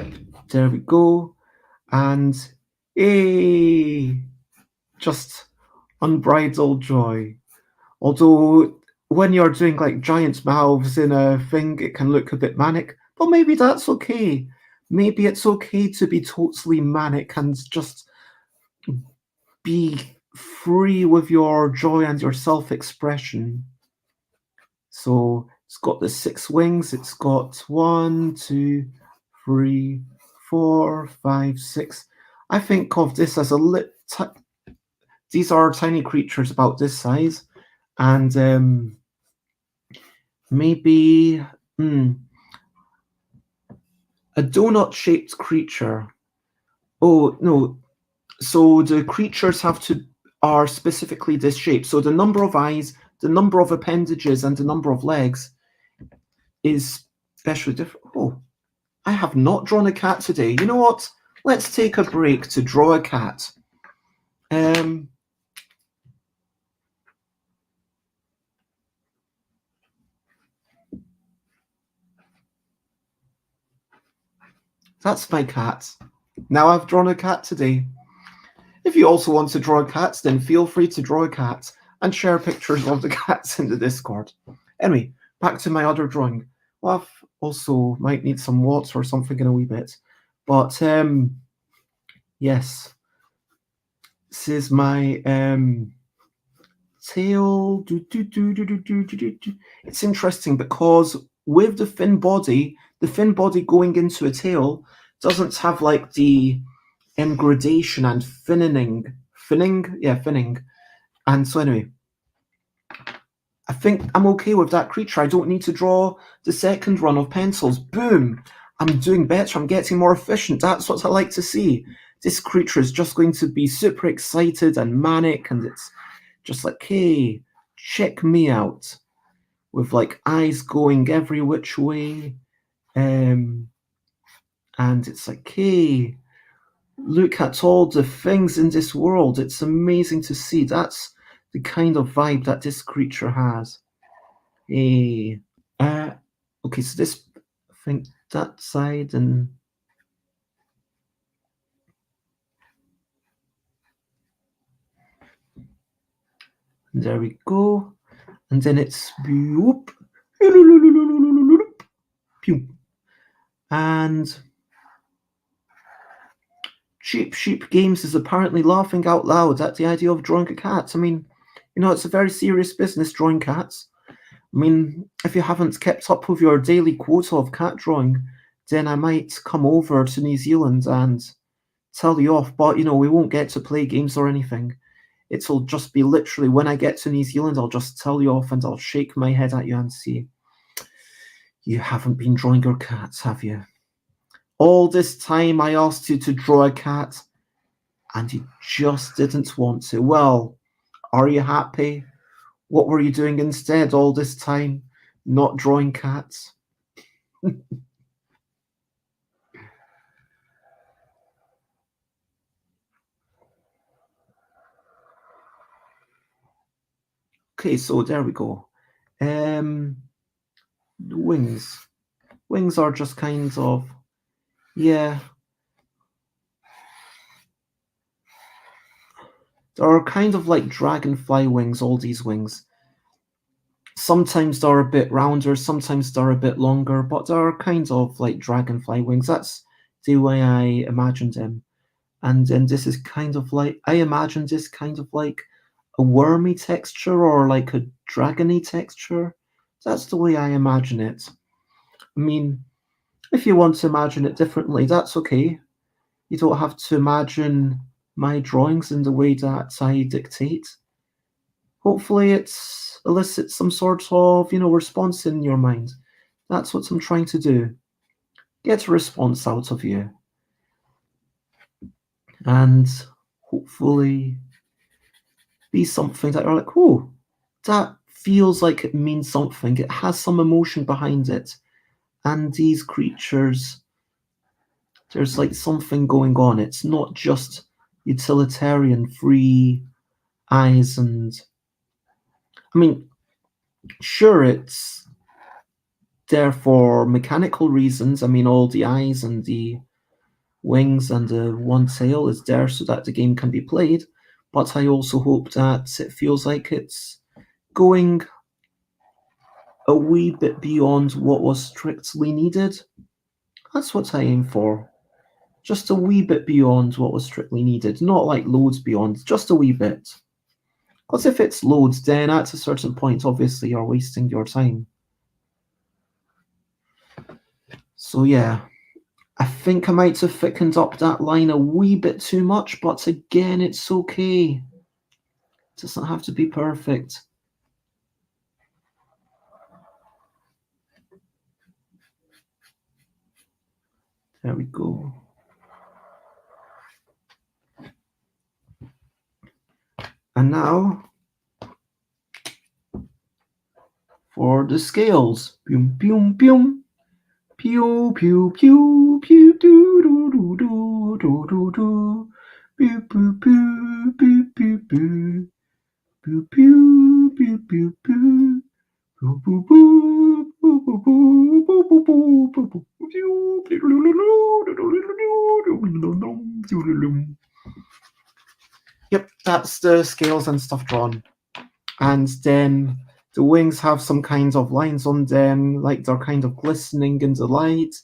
Speaker 1: Yep, there we go. And just unbridled joy. Although when you're doing like giant mouths in a thing, it can look a bit manic, but maybe that's okay. Maybe it's okay to be totally manic and just be free with your joy and your self-expression. So it's got the 6 wings. It's got 1, 2, 3, 4, 5, 6. I think of this as these are tiny creatures about this size, and maybe a donut-shaped creature. Oh no! So the creatures are specifically this shape. So the number of eyes, the number of appendages, and the number of legs is especially different. Oh, I have not drawn a cat today. You know what? Let's take a break to draw a cat. That's my cat. Now I've drawn a cat today. If you also want to draw cats, then feel free to draw a cat and share pictures of the cats in the Discord. Anyway, back to my other drawing. Well, I also might need some water or something in a wee bit. But yes, this is my tail. It's interesting because with the fin body going into a tail doesn't have like the gradation and finning. And so anyway, I think I'm okay with that creature. I don't need to draw the second run of pencils. Boom! I'm doing better. I'm getting more efficient. That's what I like to see. This creature is just going to be super excited and manic, and it's just like, hey, check me out. With like eyes going every which way. And it's like, hey, look at all the things in this world. It's amazing to see. That's the kind of vibe that this creature has. Hey. Okay, so this, I think that side, and there we go. And then it's whoop, and Cheap Sheep Games is apparently laughing out loud at the idea of drawing a cat. I mean, you know, it's a very serious business drawing cats. I mean, if you haven't kept up with your daily quota of cat drawing, then I might come over to New Zealand and tell you off. But, you know, we won't get to play games or anything. It'll just be literally when I get to New Zealand, I'll just tell you off and I'll shake my head at you and say, you haven't been drawing your cats, have you? All this time I asked you to draw a cat and you just didn't want to. Well, are you happy? What were you doing instead all this time? Not drawing cats? Okay, so there we go. The wings. Wings are just kind of, yeah. They're kind of like dragonfly wings, all these wings. Sometimes they're a bit rounder, sometimes they're a bit longer, but they're kind of like dragonfly wings. That's the way I imagined them. And then this is kind of like, I imagine this kind of like a wormy texture or like a dragony texture. That's the way I imagine it. I mean, if you want to imagine it differently, that's okay. You don't have to imagine my drawings in the way that I dictate. Hopefully it elicits some sort of, response in your mind. That's what I'm trying to do. Get a response out of you. And hopefully be something that you're like, oh, that feels like it means something. It has some emotion behind it. And these creatures, there's like something going on. It's not just utilitarian, free eyes and... I mean, sure, it's there for mechanical reasons. I mean, all the eyes and the wings and the one tail is there so that the game can be played, but I also hope that it feels like it's going a wee bit beyond what was strictly needed. That's what I aim for. Just a wee bit beyond what was strictly needed. Not like loads beyond, just a wee bit. Because if it's loads, then at a certain point, obviously, you're wasting your time. So yeah, I think I might have thickened up that line a wee bit too much, but again, it's okay. It doesn't have to be perfect. There we go. And now for the scales. Boom, boom, boom. Pew, pew, pew, pew, doo, doo, doo, doo, doo, doo, doo. Pew, pew, pew, pew, pew, pew. Pew, pew, pew, pew, pew. Pew, pew, pew, pew, pew, pew, pew, pew, pew, pew, pew. Yep, that's the scales and stuff drawn. And then the wings have some kinds of lines on them, like they're kind of glistening in the light.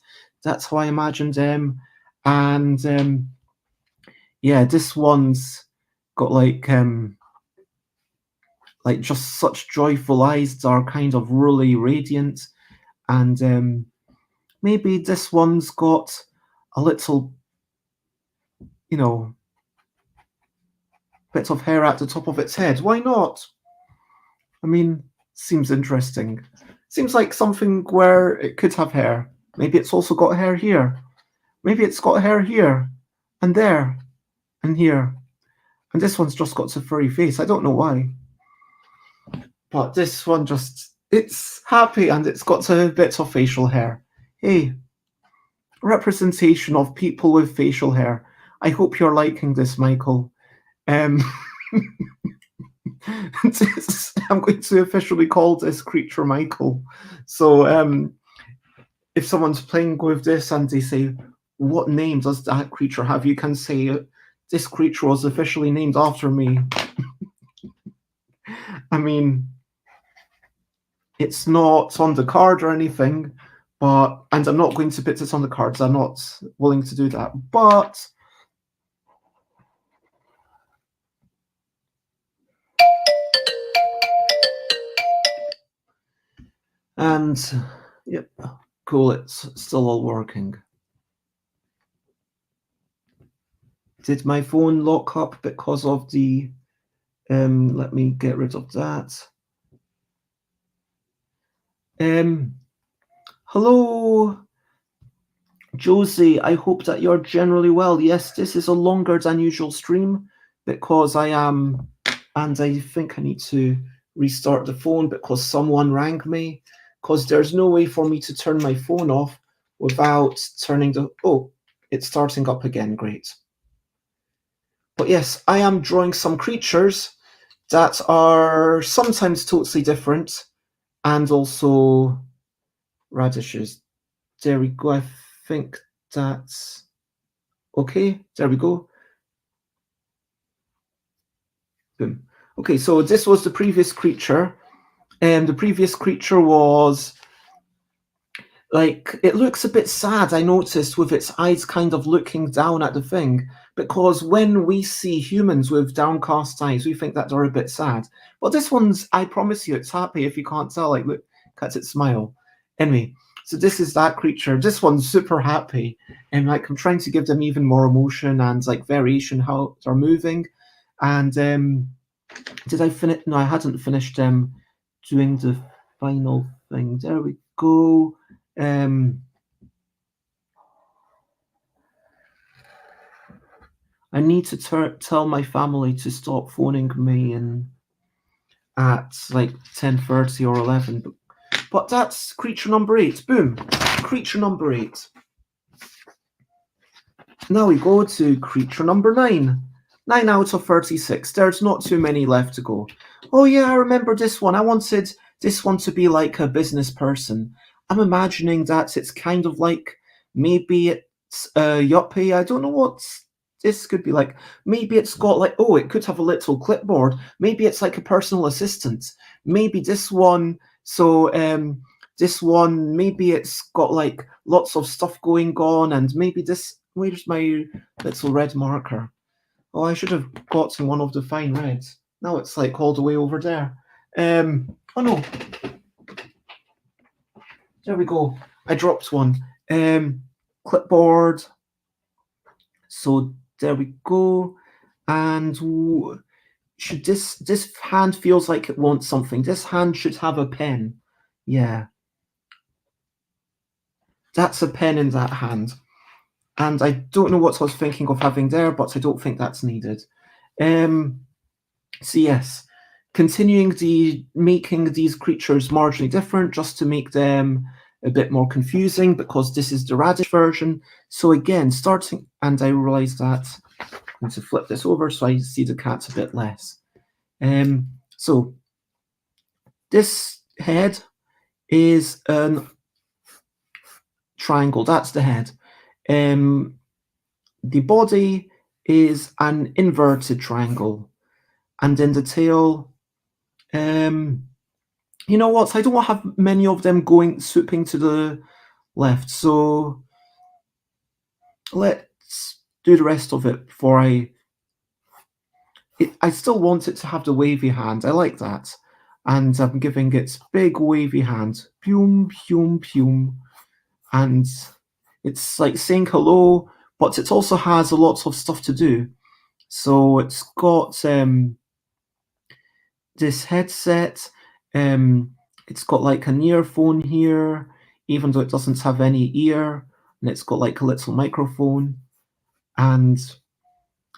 Speaker 1: That's how I imagine them. And yeah, this one's got like just such joyful eyes that are kind of really radiant. And maybe this one's got a little, bit of hair at the top of its head. Why not? I mean, seems interesting. Seems like something where it could have hair. Maybe it's also got hair here. Maybe it's got hair here, and there, and here. And this one's just got a furry face. I don't know why. But this one it's happy and it's got a bit of facial hair. Hey, representation of people with facial hair. I hope you're liking this, Michael. I'm going to officially call this creature Michael. So if someone's playing with this and they say, what name does that creature have? You can say, this creature was officially named after me. I mean, it's not on the card or anything, and I'm not going to put it on the cards. I'm not willing to do that. But yep, cool, it's still all working. Did my phone lock up because of the let me get rid of that. Hello, Josie, I hope that you're generally well. Yes, this is a longer than usual stream because I am, and I think I need to restart the phone because someone rang me, because there's no way for me to turn my phone off without turning it's starting up again, great. But yes, I am drawing some creatures that are sometimes totally different and also radishes. There we go. I think that's okay. There we go. Boom. Okay, so this was the previous creature. And the previous creature was like, it looks a bit sad, I noticed, with its eyes kind of looking down at the thing, because when we see humans with downcast eyes, we think that they're a bit sad. But this one's, I promise you, it's happy. If you can't tell, like, look at its smile. Anyway, so this is that creature. This one's super happy, and like I'm trying to give them even more emotion and like variation how they're moving. And did I finish? No, I hadn't finished doing the final thing. There we go. I need to tell my family to stop phoning me at like 10:30 or 11. But that's creature number 8. Boom. Creature number 8. Now we go to creature number 9. 9 out of 36. There's not too many left to go. Oh yeah, I remember this one. I wanted this one to be like a business person. I'm imagining that it's kind of like maybe yuppie. I don't know what this could be like. Maybe it's got like, oh, it could have a little clipboard. Maybe it's like a personal assistant. Maybe this one, so this one, maybe it's got like lots of stuff going on, and maybe this, where's my little red marker? Oh, I should have gotten one of the fine reds. Now it's like all the way over there. Oh no. There we go. I dropped one. Clipboard. So there we go. And should this hand feels like it wants something. This hand should have a pen. Yeah. That's a pen in that hand. And I don't know what I was thinking of having there, but I don't think that's needed. So yes, continuing making these creatures marginally different just to make them a bit more confusing, because this is the radish version. So again, starting, and I realize that I'm going to flip this over so I see the cats a bit less. So this head is an triangle. That's the head. The body is an inverted triangle, and then the tail. You know what? I don't have many of them swooping to the left, so let's do the rest of it before I still want it to have the wavy hand. I like that. And I'm giving it big wavy hand. Pum, pum, pum. And it's like saying hello, but it also has a lot of stuff to do. So it's got this headset. It's got like an earphone here, even though it doesn't have any ear. And it's got like a little microphone. And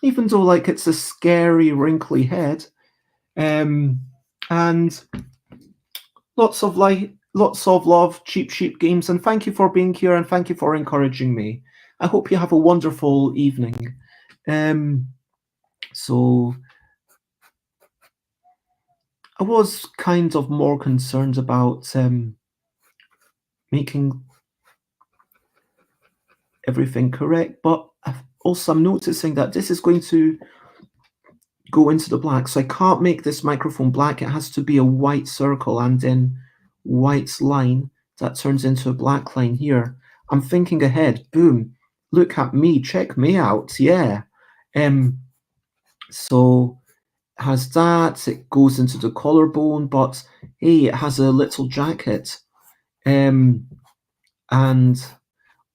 Speaker 1: even though like it's a scary, wrinkly head, and lots of love, Cheap Sheep Games, and thank you for being here and thank you for encouraging me. I hope you have a wonderful evening. So I was kind of more concerned about making everything correct, but I'm noticing that this is going to go into the black, so I can't make this microphone black. It has to be a white circle and then white line that turns into a black line here. I'm thinking ahead. Boom, look at me, check me out. Yeah. So it has that, it goes into the collarbone, but hey, it has a little jacket. And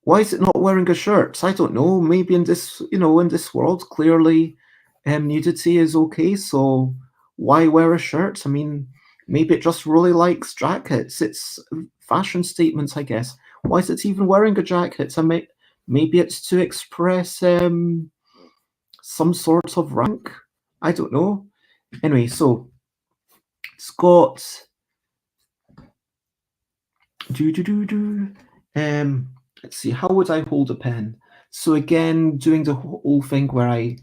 Speaker 1: why is it not wearing a shirt? I don't know. Maybe in this, in this world, clearly nudity is okay, so why wear a shirt? I mean, maybe it just really likes jackets. It's fashion statements, I guess. Why is it even wearing a jacket? Maybe it's to express some sort of rank. I don't know. Anyway, so it's got let's see, how would I hold a pen? So again, doing the whole thing where I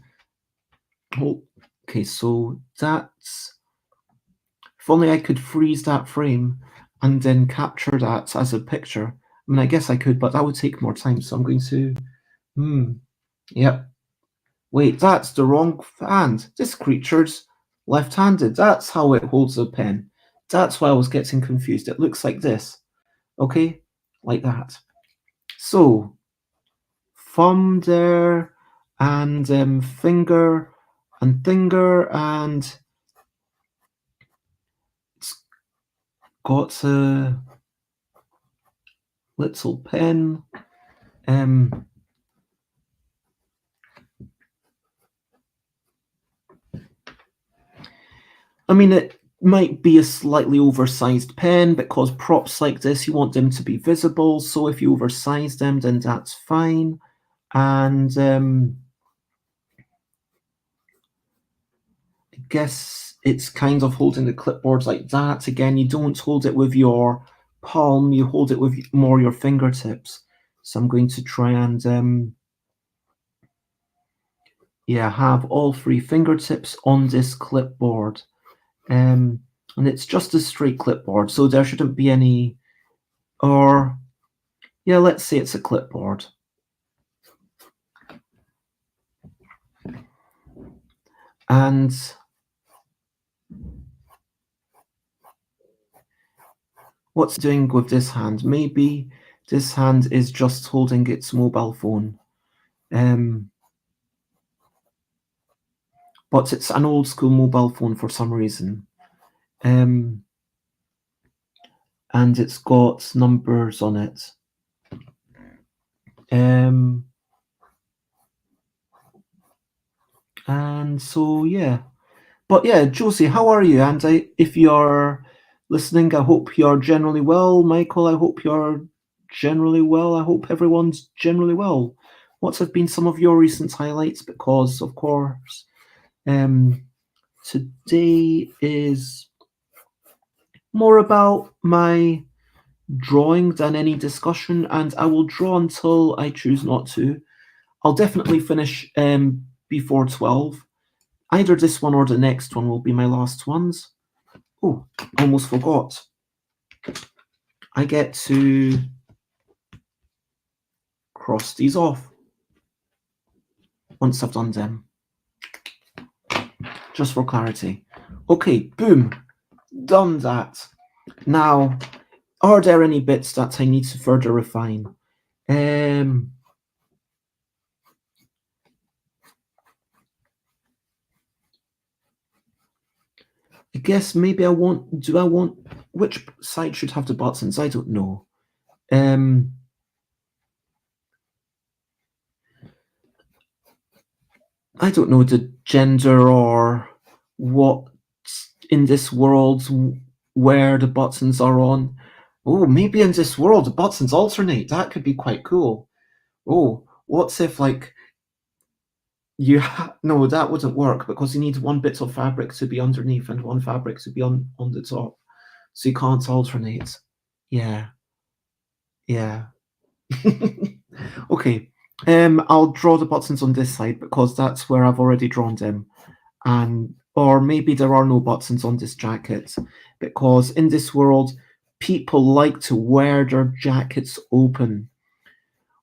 Speaker 1: hold. Okay, so that's. If only I could freeze that frame and then capture that as a picture. I mean, I guess I could, but that would take more time. So I'm going to. Yep. Wait, that's the wrong hand. This creature's left-handed. That's how it holds a pen. That's why I was getting confused. It looks like this. Okay, like that. So, thumb there, and finger, and finger, and it's got a little pen. I mean, it might be a slightly oversized pen because props like this, you want them to be visible. So if you oversize them, then that's fine. And I guess it's kind of holding the clipboard like that. Again, you don't hold it with your palm, you hold it with more your fingertips. So I'm going to try and have all three fingertips on this clipboard. And it's just a straight clipboard, so there shouldn't be any, let's say it's a clipboard. And what's it doing with this hand? Maybe this hand is just holding its mobile phone. But it's an old school mobile phone for some reason. And it's got numbers on it. And so, yeah. But yeah, Josie, how are you? And if you're listening, I hope you're generally well. Michael, I hope you're generally well. I hope everyone's generally well. What have been some of your recent highlights? Because, of course, today is more about my drawing than any discussion, and I will draw until I choose not to. I'll definitely finish before 12. Either this one or the next one will be my last ones. Oh, almost forgot. I get to cross these off once I've done them. Just for clarity. Okay, boom. Done that. Now, are there any bits that I need to further refine? I guess maybe do I want, which side should have the buttons? I don't know. I don't know the gender or what in this world where the buttons are on. Oh, maybe in this world the buttons alternate. That could be quite cool. Oh, what's if like no, that wouldn't work because you need one bit of fabric to be underneath and one fabric to be on the top. So you can't alternate. Yeah. Okay. I'll draw the buttons on this side because that's where I've already drawn them. Or maybe there are no buttons on this jacket because in this world, people like to wear their jackets open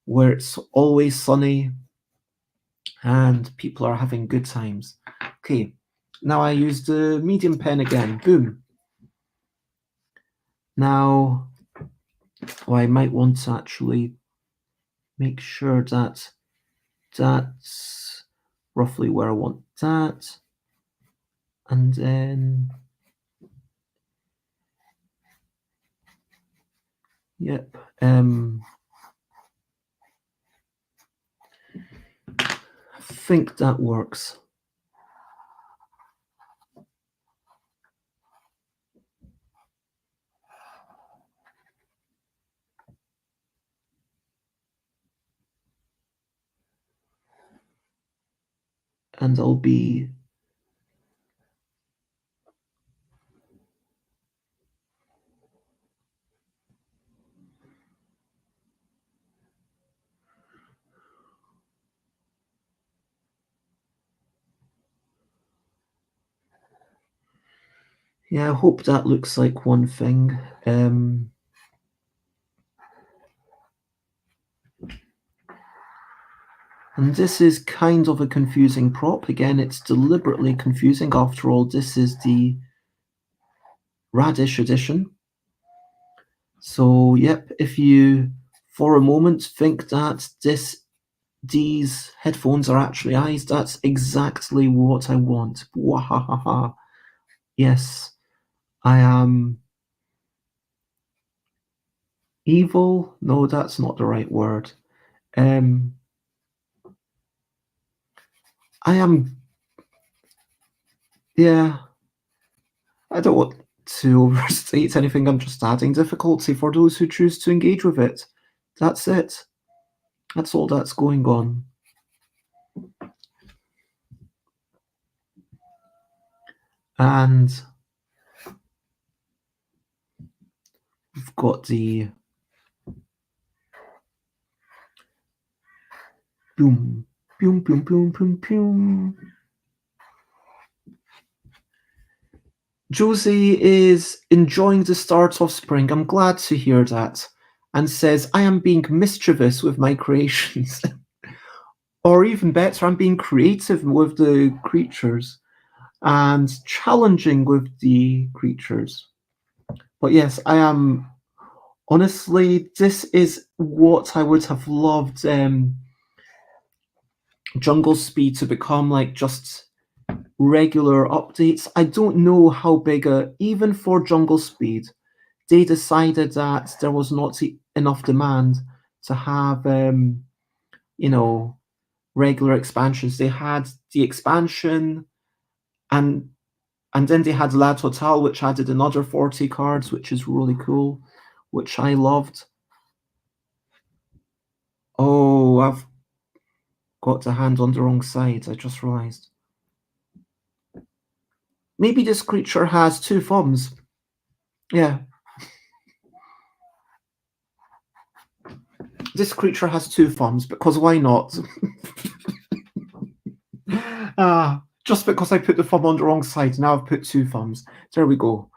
Speaker 1: where it's always sunny and people are having good times. Okay, now I use the medium pen again. Boom. Now, I might want to actually make sure that that's roughly where I want that. And then, yep. I think that works. And I'll be I hope that looks like one thing. And this is kind of a confusing prop. Again, it's deliberately confusing. After all, this is the Radish edition. So, yep, if you, for a moment, think that these headphones are actually eyes, that's exactly what I want. Wahahaha. Yes, I am evil. No, that's not the right word. I am, yeah, I don't want to overstate anything. I'm just adding difficulty for those who choose to engage with it. That's it. That's all that's going on. And we've got the boom, boom, boom, boom, boom, boom. Josie is enjoying the start of spring. I'm glad to hear that. And says, I am being mischievous with my creations. Or even better, I'm being creative with the creatures. and challenging with the creatures. But yes, I am honestly, this is what I would have loved Jungle Speed to become, like just regular updates. I don't know how big even for Jungle Speed, they decided that there was not enough demand to have you know, regular expansions. They had the expansion, and then they had La Total, which added another 40 cards, which is really cool, which I loved. Oh, I've got the hand on the wrong side, I just realized. Maybe this creature has 2 thumbs. Yeah. This creature has 2 thumbs, because why not? Just because I put the thumb on the wrong side, now I've put 2 thumbs. There we go.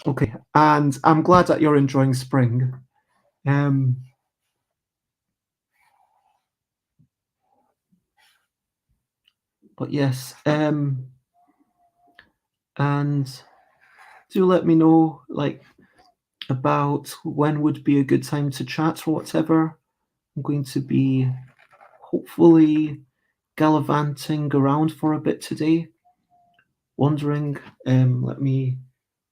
Speaker 1: Okay, and I'm glad that you're enjoying spring. But yes, and do let me know, like, about when would be a good time to chat or whatever. I'm going to be hopefully gallivanting around for a bit today. Wondering, let me.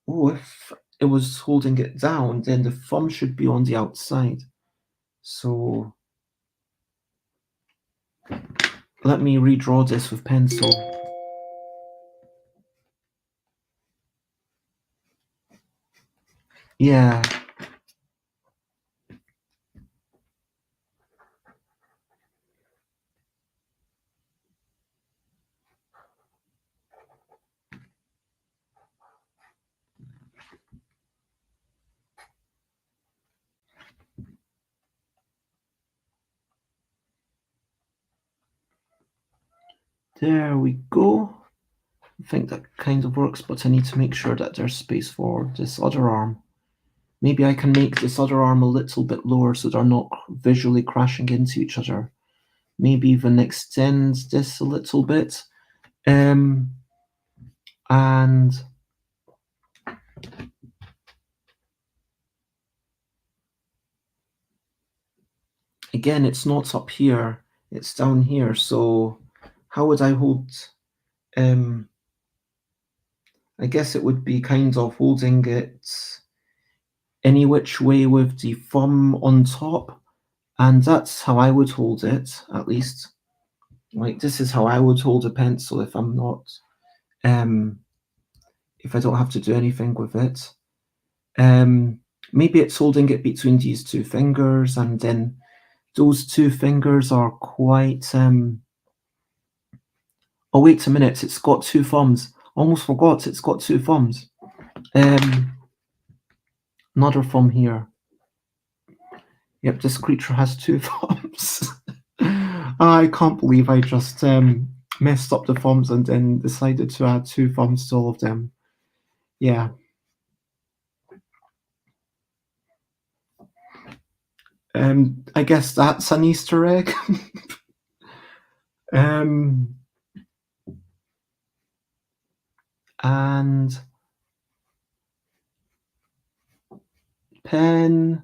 Speaker 1: Oh, if it was holding it down, then the thumb should be on the outside. So let me redraw this with pencil. Yeah. There we go. I think that kind of works, but I need to make sure that there's space for this other arm. Maybe I can make this other arm a little bit lower so they're not visually crashing into each other. Maybe even extend this a little bit. And again, it's not up here, it's down here. So how would I hold? I guess it would be kind of holding it any which way with the thumb on top, and that's how I would hold it, at least. Like, this is how I would hold a pencil if I'm not, if I don't have to do anything with it. Maybe it's holding it between these 2 fingers, and then those 2 fingers are quite. Oh, wait a minute! It's got 2 thumbs. Almost forgot. It's got 2 thumbs. Another thumb here. Yep, this creature has 2 thumbs. I can't believe I just messed up the thumbs and then decided to add 2 thumbs to all of them. Yeah. I guess that's an Easter egg. And pen,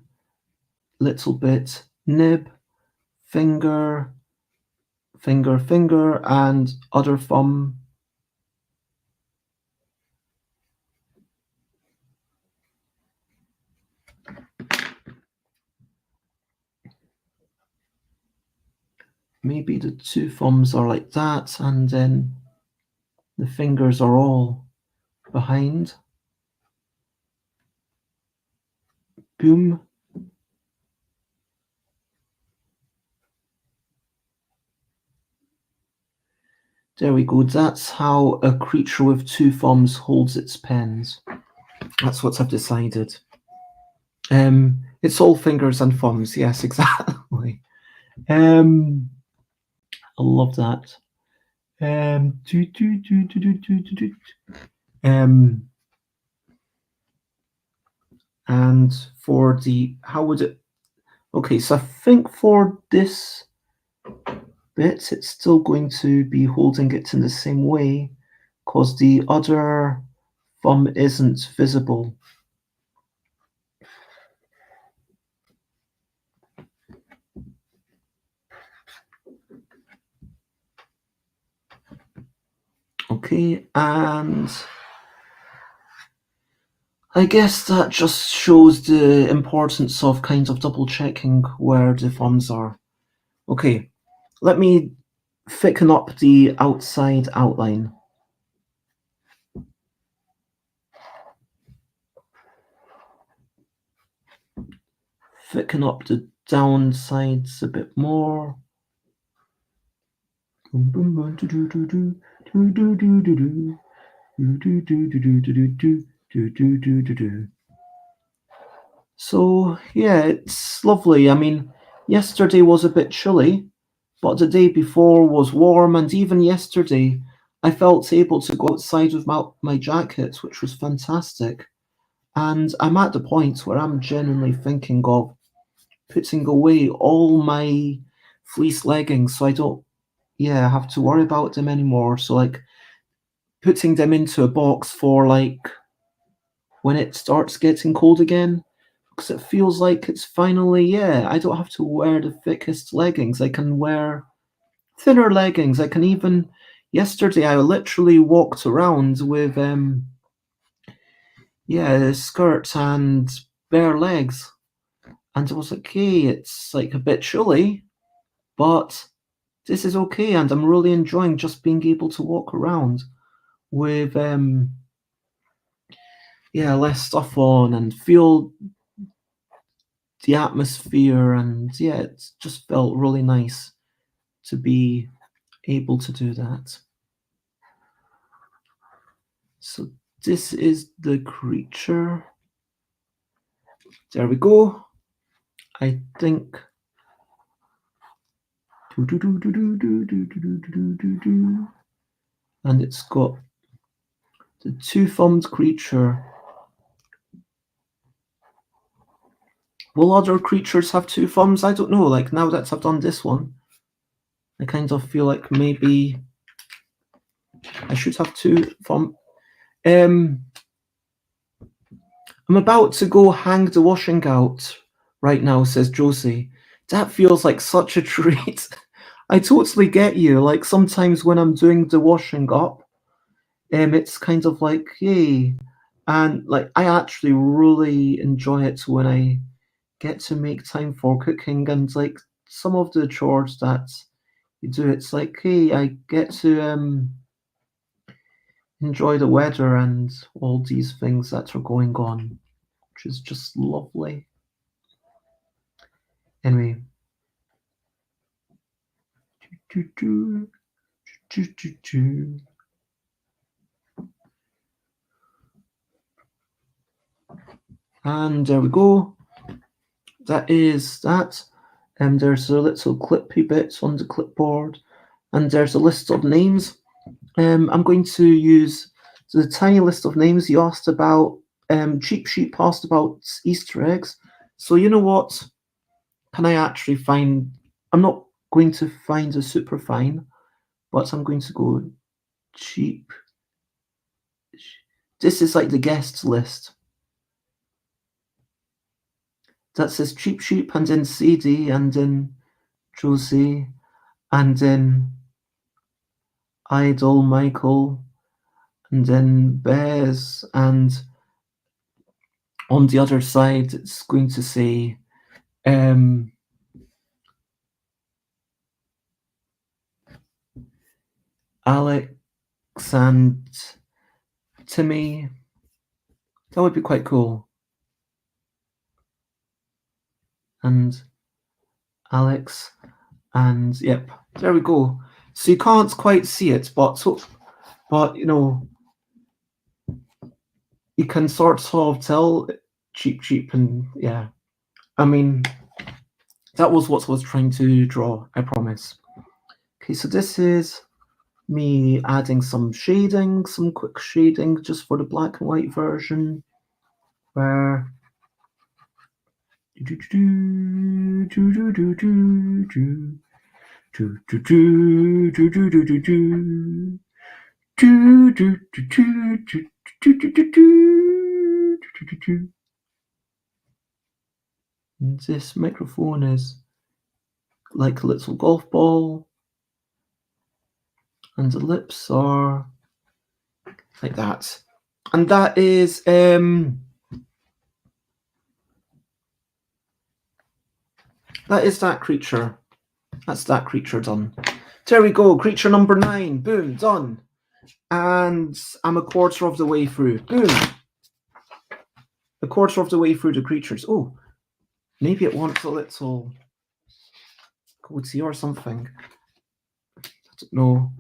Speaker 1: little bit, nib, finger, finger, finger, and other thumb. Maybe the 2 thumbs are like that, and then the fingers are all behind. Boom. There we go. That's how a creature with 2 thumbs holds its pens. That's what I've decided. It's all fingers and thumbs. Yes, exactly. I love that. And for the, how would it? Okay, so I think for this bit, it's still going to be holding it in the same way, because the other thumb isn't visible. Okay, and I guess that just shows the importance of kind of double checking where the thumbs are. Okay, let me thicken up the outside outline. Thicken up the downsides a bit more. So yeah, it's lovely. I mean, yesterday was a bit chilly, but the day before was warm, and even yesterday I felt able to go outside with my jacket, which was fantastic. And I'm at the point where I'm genuinely thinking of putting away all my fleece leggings so I don't have to worry about them anymore. So like putting them into a box for like when it starts getting cold again, because it feels like it's finally, I don't have to wear the thickest leggings. I can wear thinner leggings. I can even, yesterday I literally walked around with skirts and bare legs, and I was like, hey, it's like a bit chilly, but this is okay, and I'm really enjoying just being able to walk around with less stuff on and feel the atmosphere, and it just felt really nice to be able to do that. So this is the creature. There we go. I think. And it's got the two-thumbed creature. Will other creatures have two thumbs? I don't know. Like now that I've done this one, I kind of feel like maybe I should have two thumbs. I'm about to go hang the washing out right now, says Josie. That feels like such a treat. I totally get you. Like sometimes when I'm doing the washing up, it's kind of like, yay. And like I actually really enjoy it when I get to make time for cooking, and like some of the chores that you do, it's like, hey, I get to enjoy the weather and all these things that are going on, which is just lovely. Anyway. And there we go. That is that. And there's a little clippy bit on the clipboard, and there's a list of names. I'm going to use the tiny list of names you asked about. Cheap Sheep asked about Easter eggs. So you know what? Can I actually find? I'm not going to find a super fine, but I'm going to go cheap. This is like the guests list. That says Cheap Sheep, and then CD, and then Josie, and then Idol Michael, and then Bears, and on the other side it's going to say Alex and Timmy. That would be quite cool. And Alex, and yep, there we go. So you can't quite see it, but you know, you can sort of tell Cheap, and yeah. I mean, that was what I was trying to draw, I promise. Okay, so this is me adding some shading, some quick shading just for the black and white version, where This microphone is like a little golf ball, and the lips are like that. And that is that creature. That's that creature done. There we go, creature number 9. Boom, done. And I'm a quarter of the way through. Boom. A quarter of the way through the creatures. Oh, maybe it wants a little goatee or something. I don't know.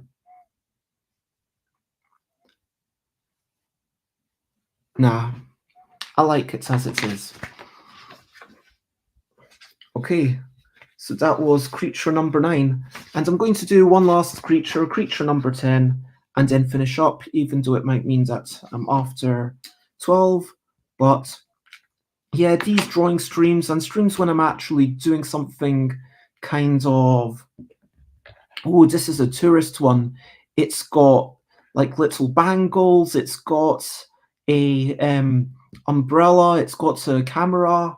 Speaker 1: Nah, I like it as it is. Okay, so that was creature number 9. And I'm going to do one last creature, creature number 10, and then finish up, even though it might mean that I'm after 12. But yeah, these drawing streams and streams when I'm actually doing something kind of, oh, this is a tourist one. It's got like little bangles. It's got a umbrella. It's got a camera.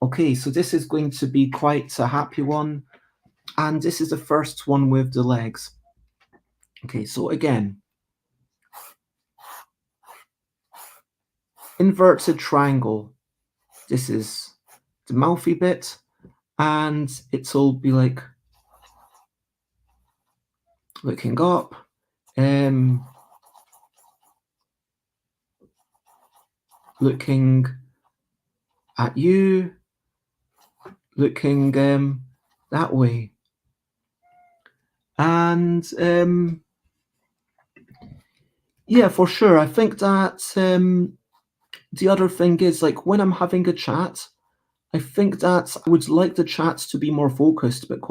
Speaker 1: Okay, so this is going to be quite a happy one. And this is the first one with the legs. Okay, so again, inverted triangle. This is the mouthy bit, and it'll be like looking up, looking at you, looking that way. And yeah, for sure. I think that the other thing is, like, when I'm having a chat, I think that I would like the chat to be more focused. But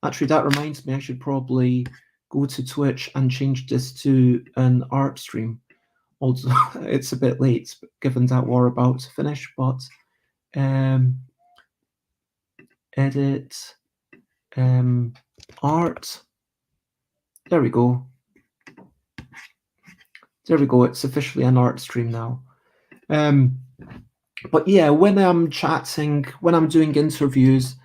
Speaker 1: actually, that reminds me, I should probably go to Twitch and change this to an art stream. Although it's a bit late, given that we're about to finish. But edit art. There we go. There we go. It's officially an art stream now. But yeah, when I'm chatting, when I'm doing interviews,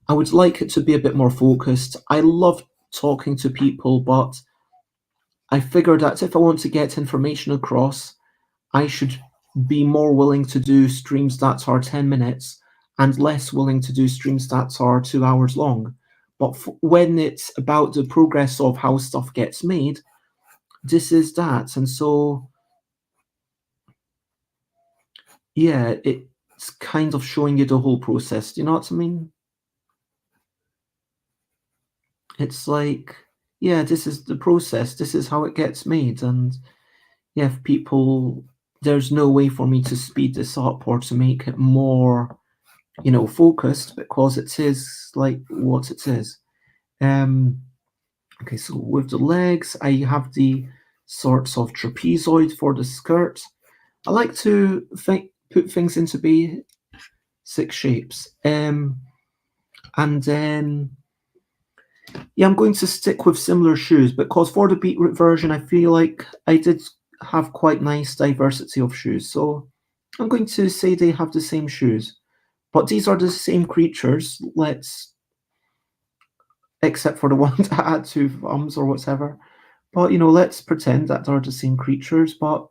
Speaker 1: I would like it to be a bit more focused. I love talking to people, but I figured that if I want to get information across, I should be more willing to do streams that are 10 minutes and less willing to do streams that are 2 hours long. But when it's about the progress of how stuff gets made, this is that. And so, yeah, it's kind of showing you the whole process. Do you know what I mean? It's like, yeah, this is the process. This is how it gets made. And yeah, if people, there's no way for me to speed this up or to make it more, focused, because it is like what it is. Okay, so with the legs, I have the sorts of trapezoid for the skirt. I like to put things into basic shapes. And then, yeah, I'm going to stick with similar shoes, because for the beetroot version, I feel like I did have quite nice diversity of shoes. So I'm going to say they have the same shoes. But these are the same creatures, except for the one that had 2 thumbs or whatever. But, let's pretend that they're the same creatures, but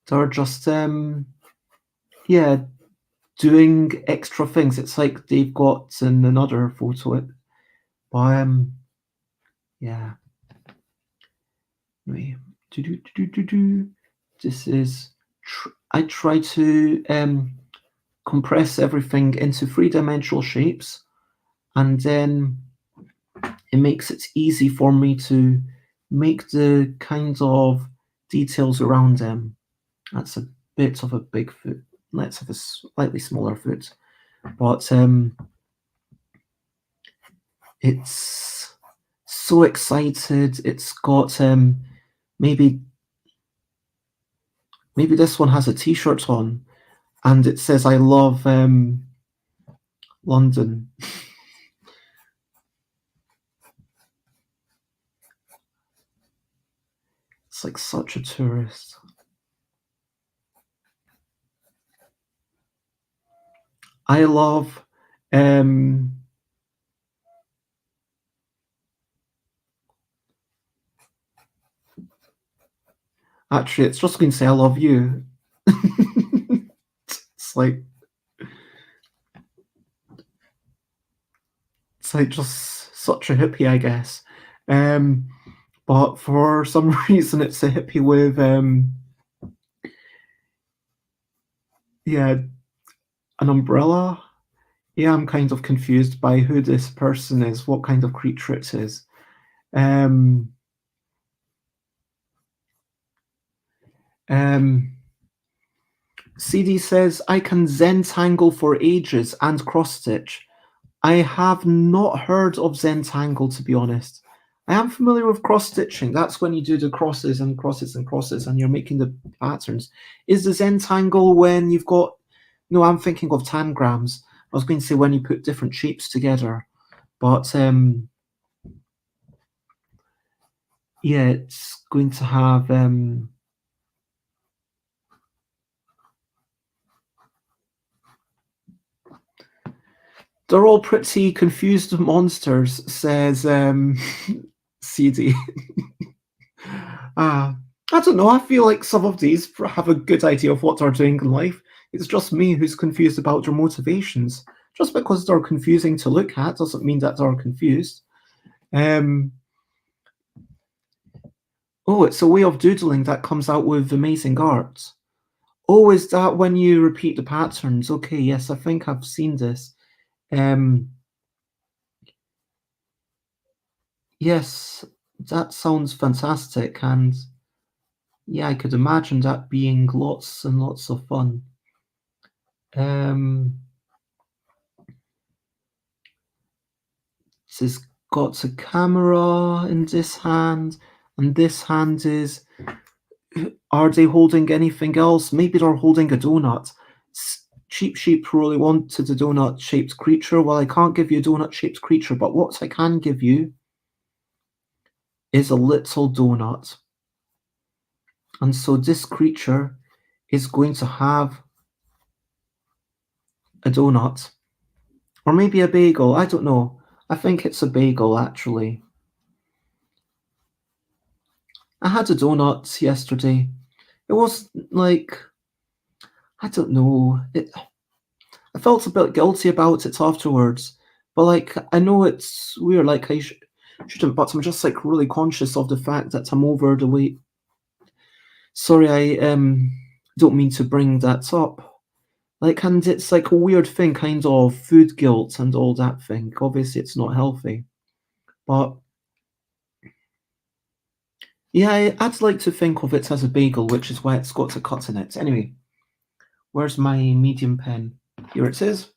Speaker 1: they're just, yeah, doing extra things. It's like they've got in another photo. But, yeah. Anyway, this is, I try to compress everything into 3-dimensional shapes, and then it makes it easy for me to make the kinds of details around them. That's a bit of a big foot. Let's have a slightly smaller foot. But it's so excited. It's got maybe this one has a t-shirt on, and it says, "I love London." like such a tourist. I love actually it's just going to say I love you. It's like just such a hippie, I guess. But for some reason it's a hippie with yeah, an umbrella. Yeah, I'm kind of confused by who this person is, what kind of creature it is. Um, CD says, I can Zentangle for ages and cross stitch. I have not heard of Zentangle, to be honest. I am familiar with cross stitching. That's when you do the crosses and crosses and crosses and you're making the patterns. Is the Zentangle when you've got, no, I'm thinking of tangrams. I was going to say when you put different shapes together, but yeah, it's going to have they're all pretty confused monsters, says CD. I don't know. I feel like some of these have a good idea of what they're doing in life. It's just me who's confused about their motivations. Just because they're confusing to look at doesn't mean that they're confused. Oh, it's a way of doodling that comes out with amazing art. Oh, is that when you repeat the patterns? Okay, yes, I think I've seen this. Yes, that sounds fantastic, and yeah, I could imagine that being lots and lots of fun. This has got a camera in this hand, and this hand is. Are they holding anything else? Maybe they're holding a donut. Cheap Sheep really wanted a donut-shaped creature. Well, I can't give you a donut-shaped creature, but what I can give you is a little donut. And so this creature is going to have a donut. Or maybe a bagel, I don't know. I think it's a bagel, actually. I had a donut yesterday. It was like, I don't know. I felt a bit guilty about it afterwards. But like, I know it's weird, like I shouldn't, but I'm just like really conscious of the fact that I'm over the weight. Sorry, I don't mean to bring that up. Like, and it's like a weird thing, kind of food guilt and all that thing. Obviously, it's not healthy. But yeah, I'd like to think of it as a bagel, which is why it's got a cut in it. Anyway, where's my medium pen? Here it is.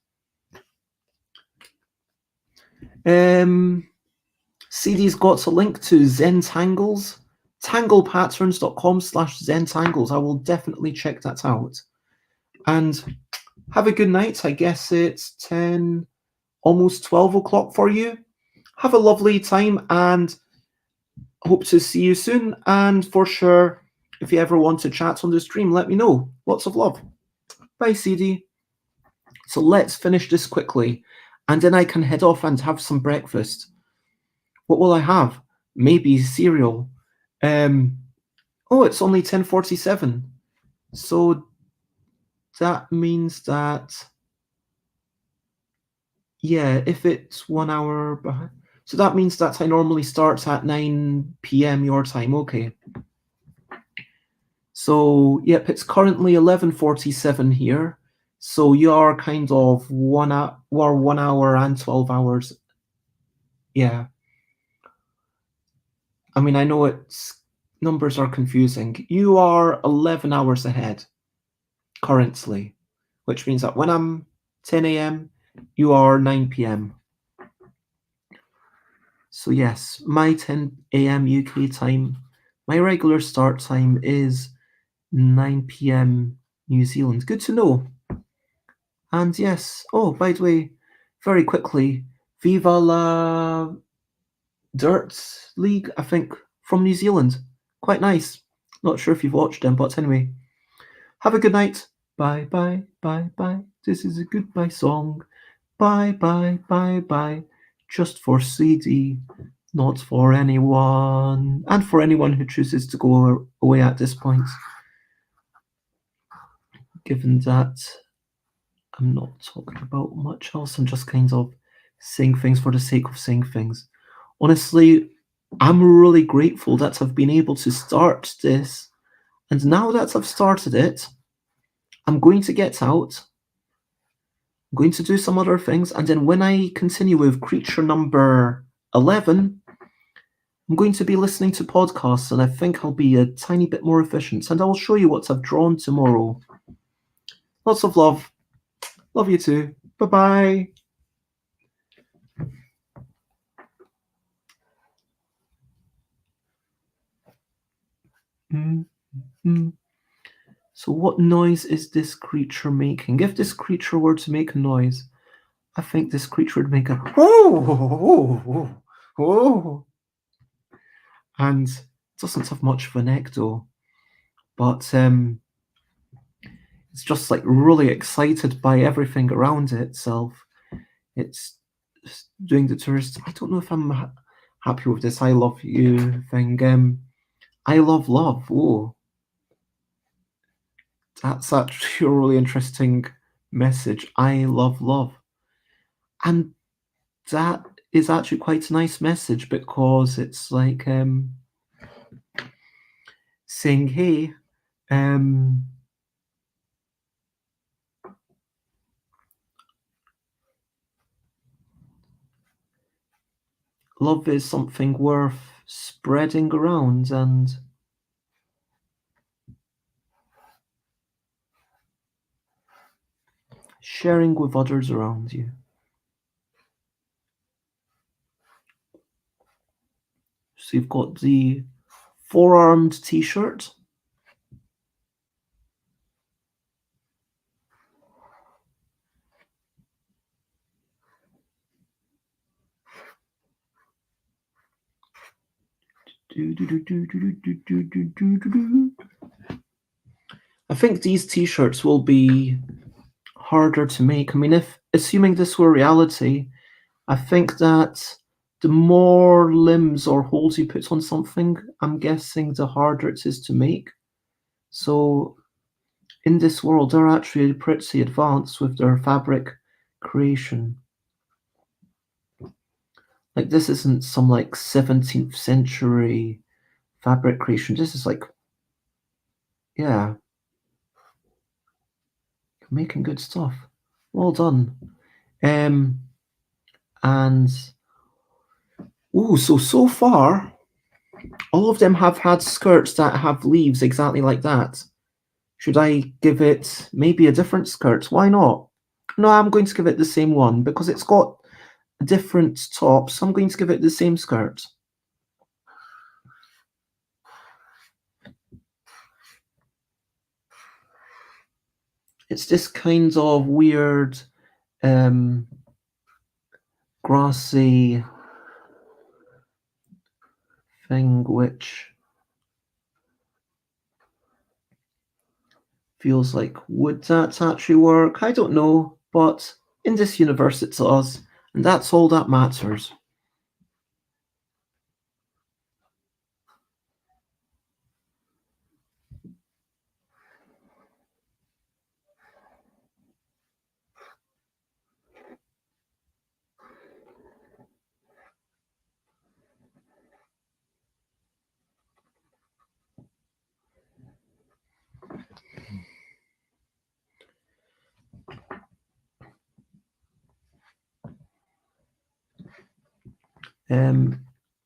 Speaker 1: CD's got a link to Zentangles, tanglepatterns.com/Zentangles. I will definitely check that out. And have a good night. I guess it's 10, almost 12 o'clock for you. Have a lovely time and hope to see you soon. And for sure, if you ever want to chat on the stream, let me know. Lots of love. Bye, CD. So let's finish this quickly, and then I can head off and have some breakfast. What will I have? Maybe cereal. Oh, it's only 10:47. So that means that, yeah, if it's 1 hour behind. So that means that I normally start at 9 p.m. your time. Okay. So, yep, it's currently 11:47 here. So you are kind of 1 hour and 12 hours. Yeah. I mean, I know it's numbers are confusing. You are 11 hours ahead currently, which means that when I'm 10 a.m., you are 9 p.m. So yes, my 10 a.m. UK time, my regular start time is 9 p.m. New Zealand. Good to know. And yes, oh, by the way, very quickly, Viva la Dirt League, I think, from New Zealand. Quite nice. Not sure if you've watched them, but anyway. Have a good night. Bye, bye, bye, bye. This is a goodbye song. Bye, bye, bye, bye. Just for CD, not for anyone. And for anyone who chooses to go away at this point. Given that I'm not talking about much else, I'm just kind of saying things for the sake of saying things. Honestly, I'm really grateful that I've been able to start this. And now that I've started it, I'm going to get out. I'm going to do some other things. And then when I continue with creature number 11, I'm going to be listening to podcasts, and I think I'll be a tiny bit more efficient. And I'll show you what I've drawn tomorrow. Lots of love. Love you too. Bye-bye. So what noise is this creature making? If this creature were to make a noise, I think this creature would make a oh, and it doesn't have much of an neck though, but it's just like really excited by everything around itself. It's doing the tourist. I don't know if I'm happy with this I love you thing. I love love. Oh, that's actually a really interesting message. I love love. And that is actually quite a nice message, because it's like saying, hey, love is something worth spreading around and sharing with others around you. So you've got the four-armed t-shirt. I think these t-shirts will be harder to make. I mean, if assuming this were reality, I think that the more limbs or holes you put on something, I'm guessing the harder it is to make. So in this world, they're actually pretty advanced with their fabric creation. Like, this isn't some like 17th century fabric creation. This is like, yeah, making good stuff. Well done. And so far, all of them have had skirts that have leaves exactly like that. Should I give it maybe a different skirt? Why not? No, I'm going to give it the same one because it's got a different top, so I'm going to give it the same skirt. It's this kind of weird, grassy thing which feels like, would that actually work? I don't know, but in this universe it does, and that's all that matters.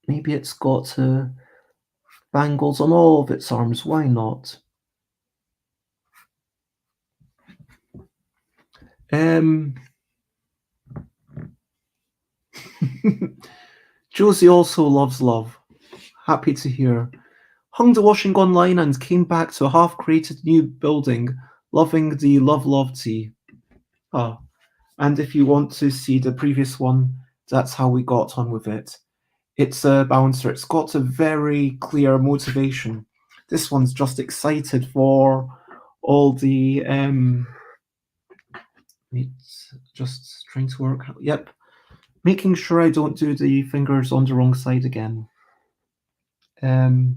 Speaker 1: Maybe it's got bangles on all of its arms. Why not? Josie also loves love. Happy to hear. Hung the washing online and came back to a half-created new building, loving the love tea. Ah, and if you want to see the previous one, that's how we got on with it. It's a bouncer. It's got a very clear motivation. This one's just excited for all the it's just trying to work out. Yep. Making sure I don't do the fingers on the wrong side again. And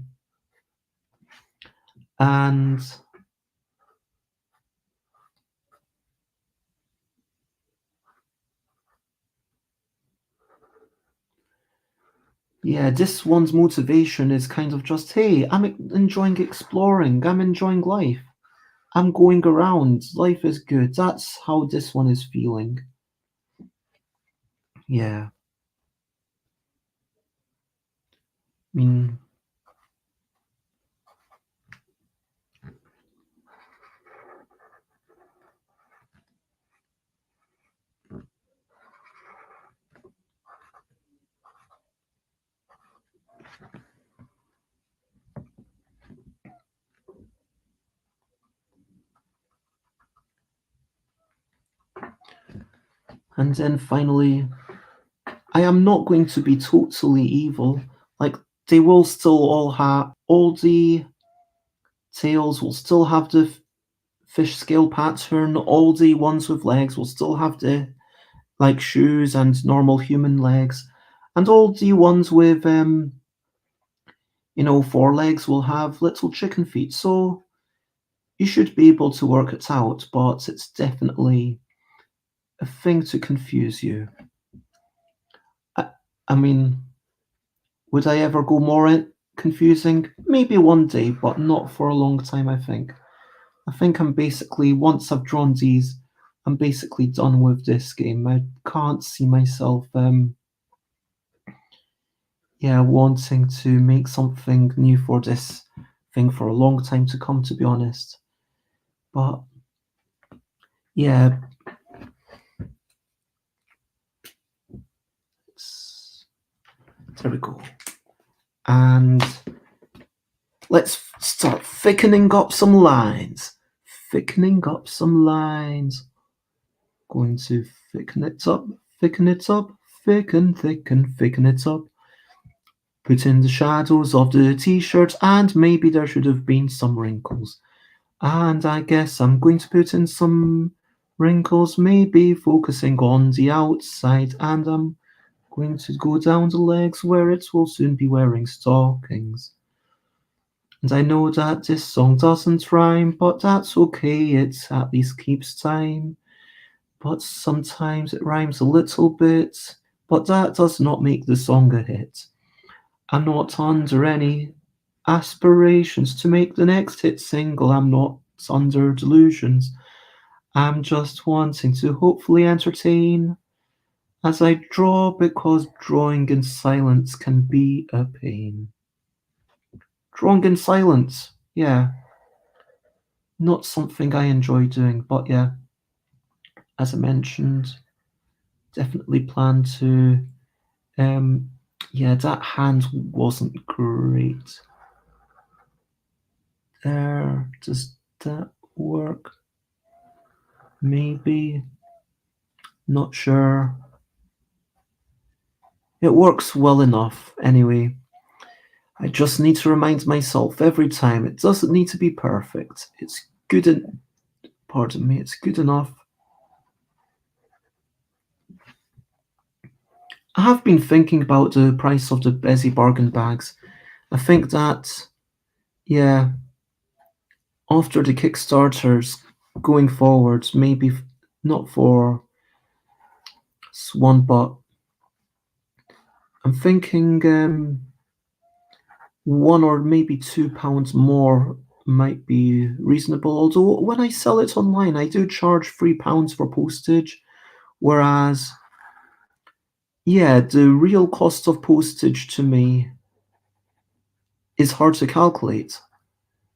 Speaker 1: yeah, this one's motivation is kind of just, hey, I'm enjoying exploring, I'm enjoying life, I'm going around, life is good. That's how this one is feeling. Yeah. I mean, and then finally, I am not going to be totally evil. Like, they will still all have, all the tails will still have the fish scale pattern, all the ones with legs will still have the, like, shoes and normal human legs, and all the ones with, four legs will have little chicken feet. So you should be able to work it out, but it's definitely a thing to confuse you. I mean, would I ever go more confusing? Maybe one day, but not for a long time, I think. I think I'm basically, once I've drawn these, I'm basically done with this game. I can't see myself, wanting to make something new for this thing for a long time to come, to be honest. But, yeah. There we go. And let's start thickening up some lines. Thickening up some lines. Going to thicken it up, thicken it up, thicken, thicken, thicken it up. Put in the shadows of the t-shirt, and maybe there should have been some wrinkles. And I guess I'm going to put in some wrinkles, maybe focusing on the outside, and I'm going to go down the legs where it will soon be wearing stockings. And I know that this song doesn't rhyme, but that's okay, it at least keeps time. But sometimes it rhymes a little bit, but that does not make the song a hit. I'm not under any aspirations to make the next hit single. I'm not under delusions. I'm just wanting to hopefully entertain as I draw, because drawing in silence can be a pain. Drawing in silence, yeah. Not something I enjoy doing, but yeah, as I mentioned, definitely plan to, that hand wasn't great. There, does that work? Maybe, not sure. It works well enough, anyway. I just need to remind myself every time, it doesn't need to be perfect. It's good it's good enough. I have been thinking about the price of the Bezzy bargain bags. I think that, yeah, after the Kickstarters going forward, maybe not for Swan, but I'm thinking £1 or maybe £2 more might be reasonable. Although when I sell it online, I do charge £3 for postage, whereas, yeah, the real cost of postage to me is hard to calculate.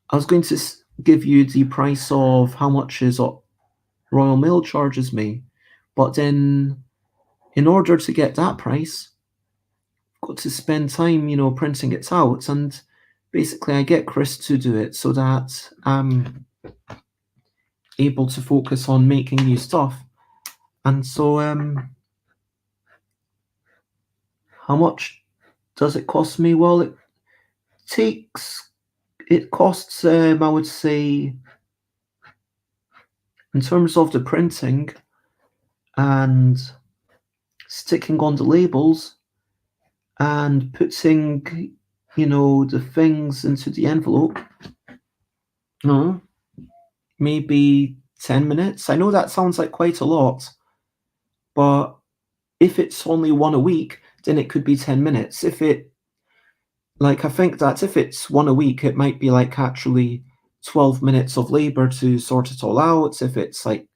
Speaker 1: I was going to give you the price of how much is Royal Mail charges me, but then in order to get that price, I've got to spend time, printing it out, and basically I get Chris to do it so that I'm able to focus on making new stuff. And so, how much does it cost me? Well, it takes It costs, I would say, in terms of the printing and sticking on the labels and putting, the things into the envelope, no, maybe 10 minutes. I know that sounds like quite a lot, but if it's only one a week, then it could be 10 minutes. I think that if it's one a week, it might be like actually 12 minutes of labor to sort it all out. If it's like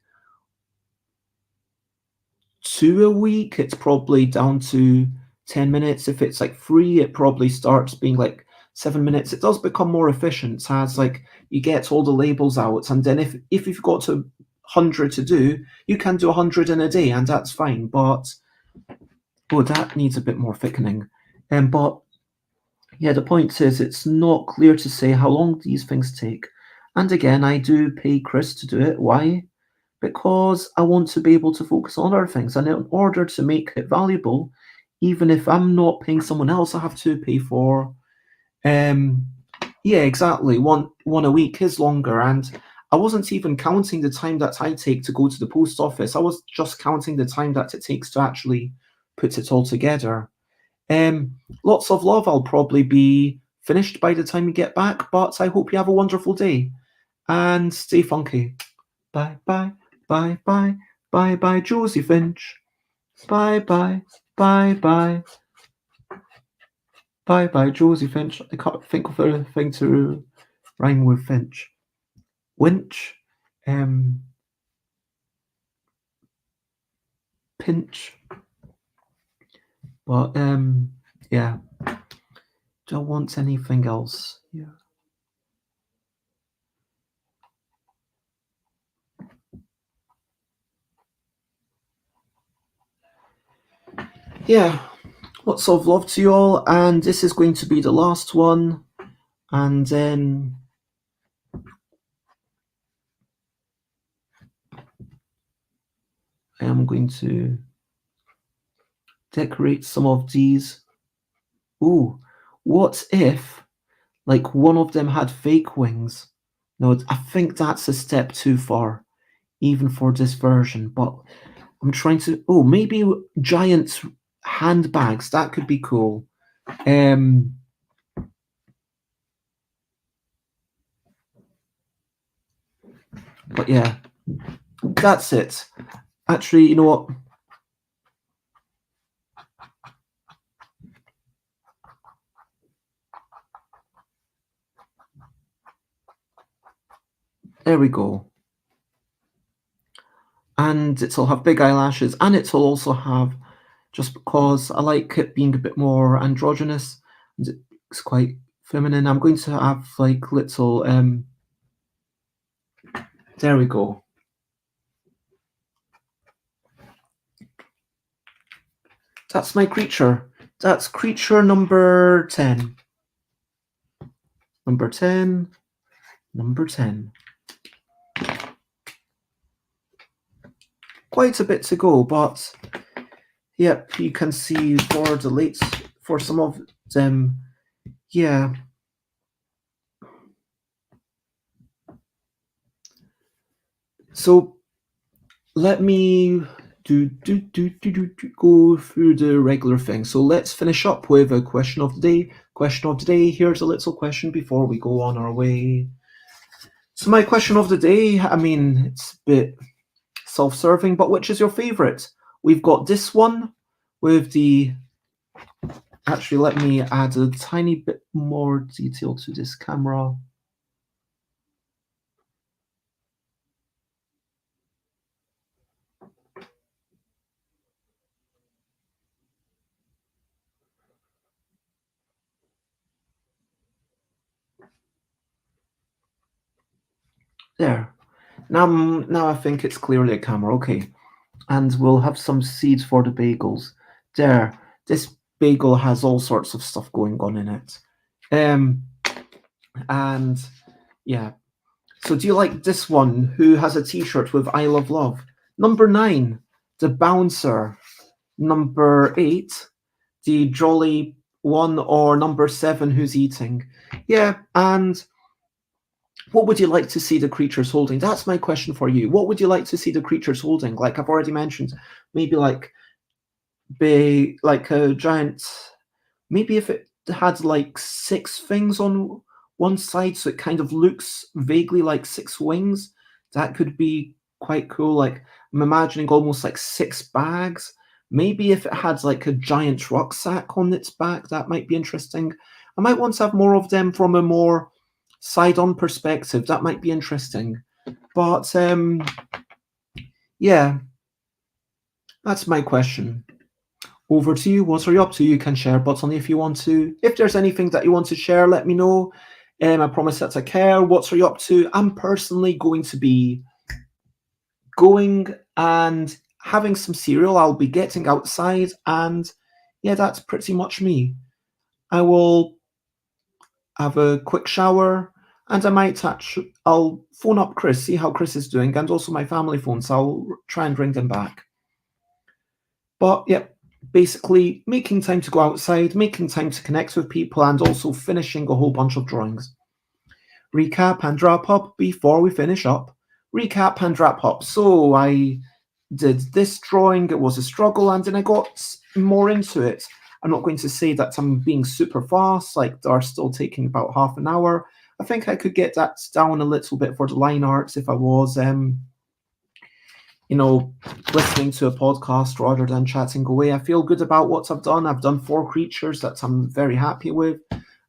Speaker 1: two a week, it's probably down to 10 minutes. If it's like three, it probably starts being like 7 minutes. It does become more efficient as like you get all the labels out. And then if you've got 100 to do, you can do 100 in a day, and that's fine. But that needs a bit more thickening. But yeah, the point is it's not clear to say how long these things take. And again, I do pay Chris to do it. Why? Because I want to be able to focus on other things. And in order to make it valuable, even if I'm not paying someone else, I have to pay for, yeah, exactly. One a week is longer. And I wasn't even counting the time that I take to go to the post office. I was just counting the time that it takes to actually put it all together. Lots of love. I'll probably be finished by the time you get back, but I hope you have a wonderful day and stay funky. Bye, bye, bye, bye, bye, bye, Josie Finch. Bye, bye, bye, bye, bye, bye, Josie Finch. I can't think of anything to rhyme with Finch. Winch, pinch. But yeah, don't want anything else. Yeah. Yeah, lots of love to you all, and this is going to be the last one, and then I am going to decorate some of these. Ooh, what if like one of them had fake wings? No, I think that's a step too far, even for this version, but I'm trying to, maybe giant handbags, that could be cool. But yeah, that's it. Actually, you know what? There we go. And it'll have big eyelashes, and it'll also have, just because I like it being a bit more androgynous, and it's quite feminine, I'm going to have like little, there we go. That's my creature. That's creature number 10. Number 10. Number 10. Quite a bit to go, but yep, you can see for some of them, yeah. So let me go through the regular thing. So let's finish up with a question of the day. Question of the day. Here's a little question before we go on our way. So my question of the day, I mean, it's a bit self-serving, but which is your favorite? We've got this one with the, actually let me add a tiny bit more detail to this camera. There. Now I think it's clearly a camera. Okay. And we'll have some seeds for the bagels. There. This bagel has all sorts of stuff going on in it. And yeah. So do you like this one who has a t-shirt with I Love Love? Number 9, the bouncer. Number 8, the jolly one, or number 7 who's eating. Yeah, and What would you like to see the creatures holding? That's my question for you. What would you like to see the creatures holding? Like I've already mentioned, maybe like a giant. Maybe if it had like 6 things on one side, so it kind of looks vaguely like 6 wings, that could be quite cool. Like I'm imagining almost like 6 bags. Maybe if it had like a giant rucksack on its back, that might be interesting. I might want to have more of them from a more side-on perspective. That might be interesting. But yeah, that's my question. Over to you. What are you up to? You can share, but only if you want to. If there's anything that you want to share, let me know. I promise that I care. What are you up to? I'm personally going to be going and having some cereal. I'll be getting outside, and yeah, that's pretty much me. I will have a quick shower, and I'll phone up Chris, see how Chris is doing, and also my family phone, so I'll try and bring them back. But yeah, basically making time to go outside, making time to connect with people, and also finishing a whole bunch of drawings. Recap and wrap up before we finish up. Recap and wrap up. So I did this drawing, it was a struggle, and then I got more into it. I'm not going to say that I'm being super fast, like they're still taking about half an hour. I think I could get that down a little bit for the line arts if I was listening to a podcast rather than chatting away. I feel good about what I've done. I've done 4 creatures that I'm very happy with,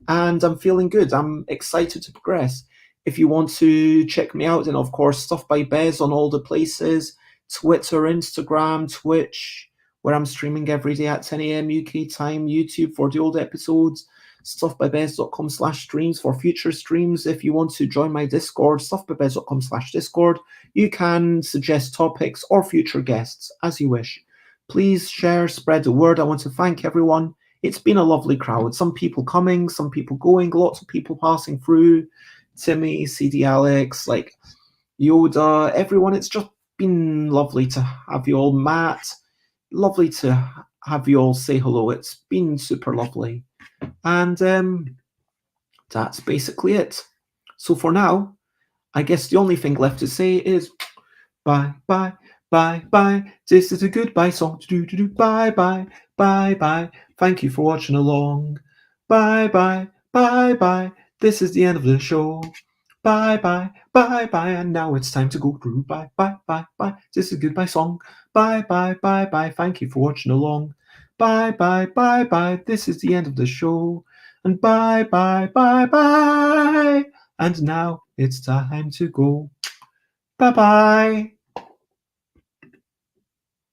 Speaker 1: and I'm feeling good. I'm excited to progress. If you want to check me out, then of course, Stuff by Bez on all the places, Twitter, Instagram, Twitch, where I'm streaming every day at 10 a.m. UK time, YouTube for the old episodes, stuffbybez.com/streams for future streams. If you want to join my Discord, stuffbybez.com/Discord, you can suggest topics or future guests as you wish. Please share, spread the word. I want to thank everyone. It's been a lovely crowd. Some people coming, some people going, lots of people passing through. Timmy, CD Alex, like Yoda, everyone. It's just been lovely to have you all. Matt, lovely to have you all say hello. It's been super lovely. And that's basically it. So for now, I guess the only thing left to say is bye, bye, bye, bye. This is a goodbye song. Do, do, do, bye, bye, bye, bye. Thank you for watching along. Bye, bye, bye, bye. This is the end of the show. Bye, bye, bye, bye. And now it's time to go through. Bye, bye, bye, bye. This is a goodbye song. Bye, bye, bye, bye. Thank you for watching along. Bye, bye, bye, bye. This is the end of the show. And bye, bye, bye, bye. And now it's time to go. Bye-bye.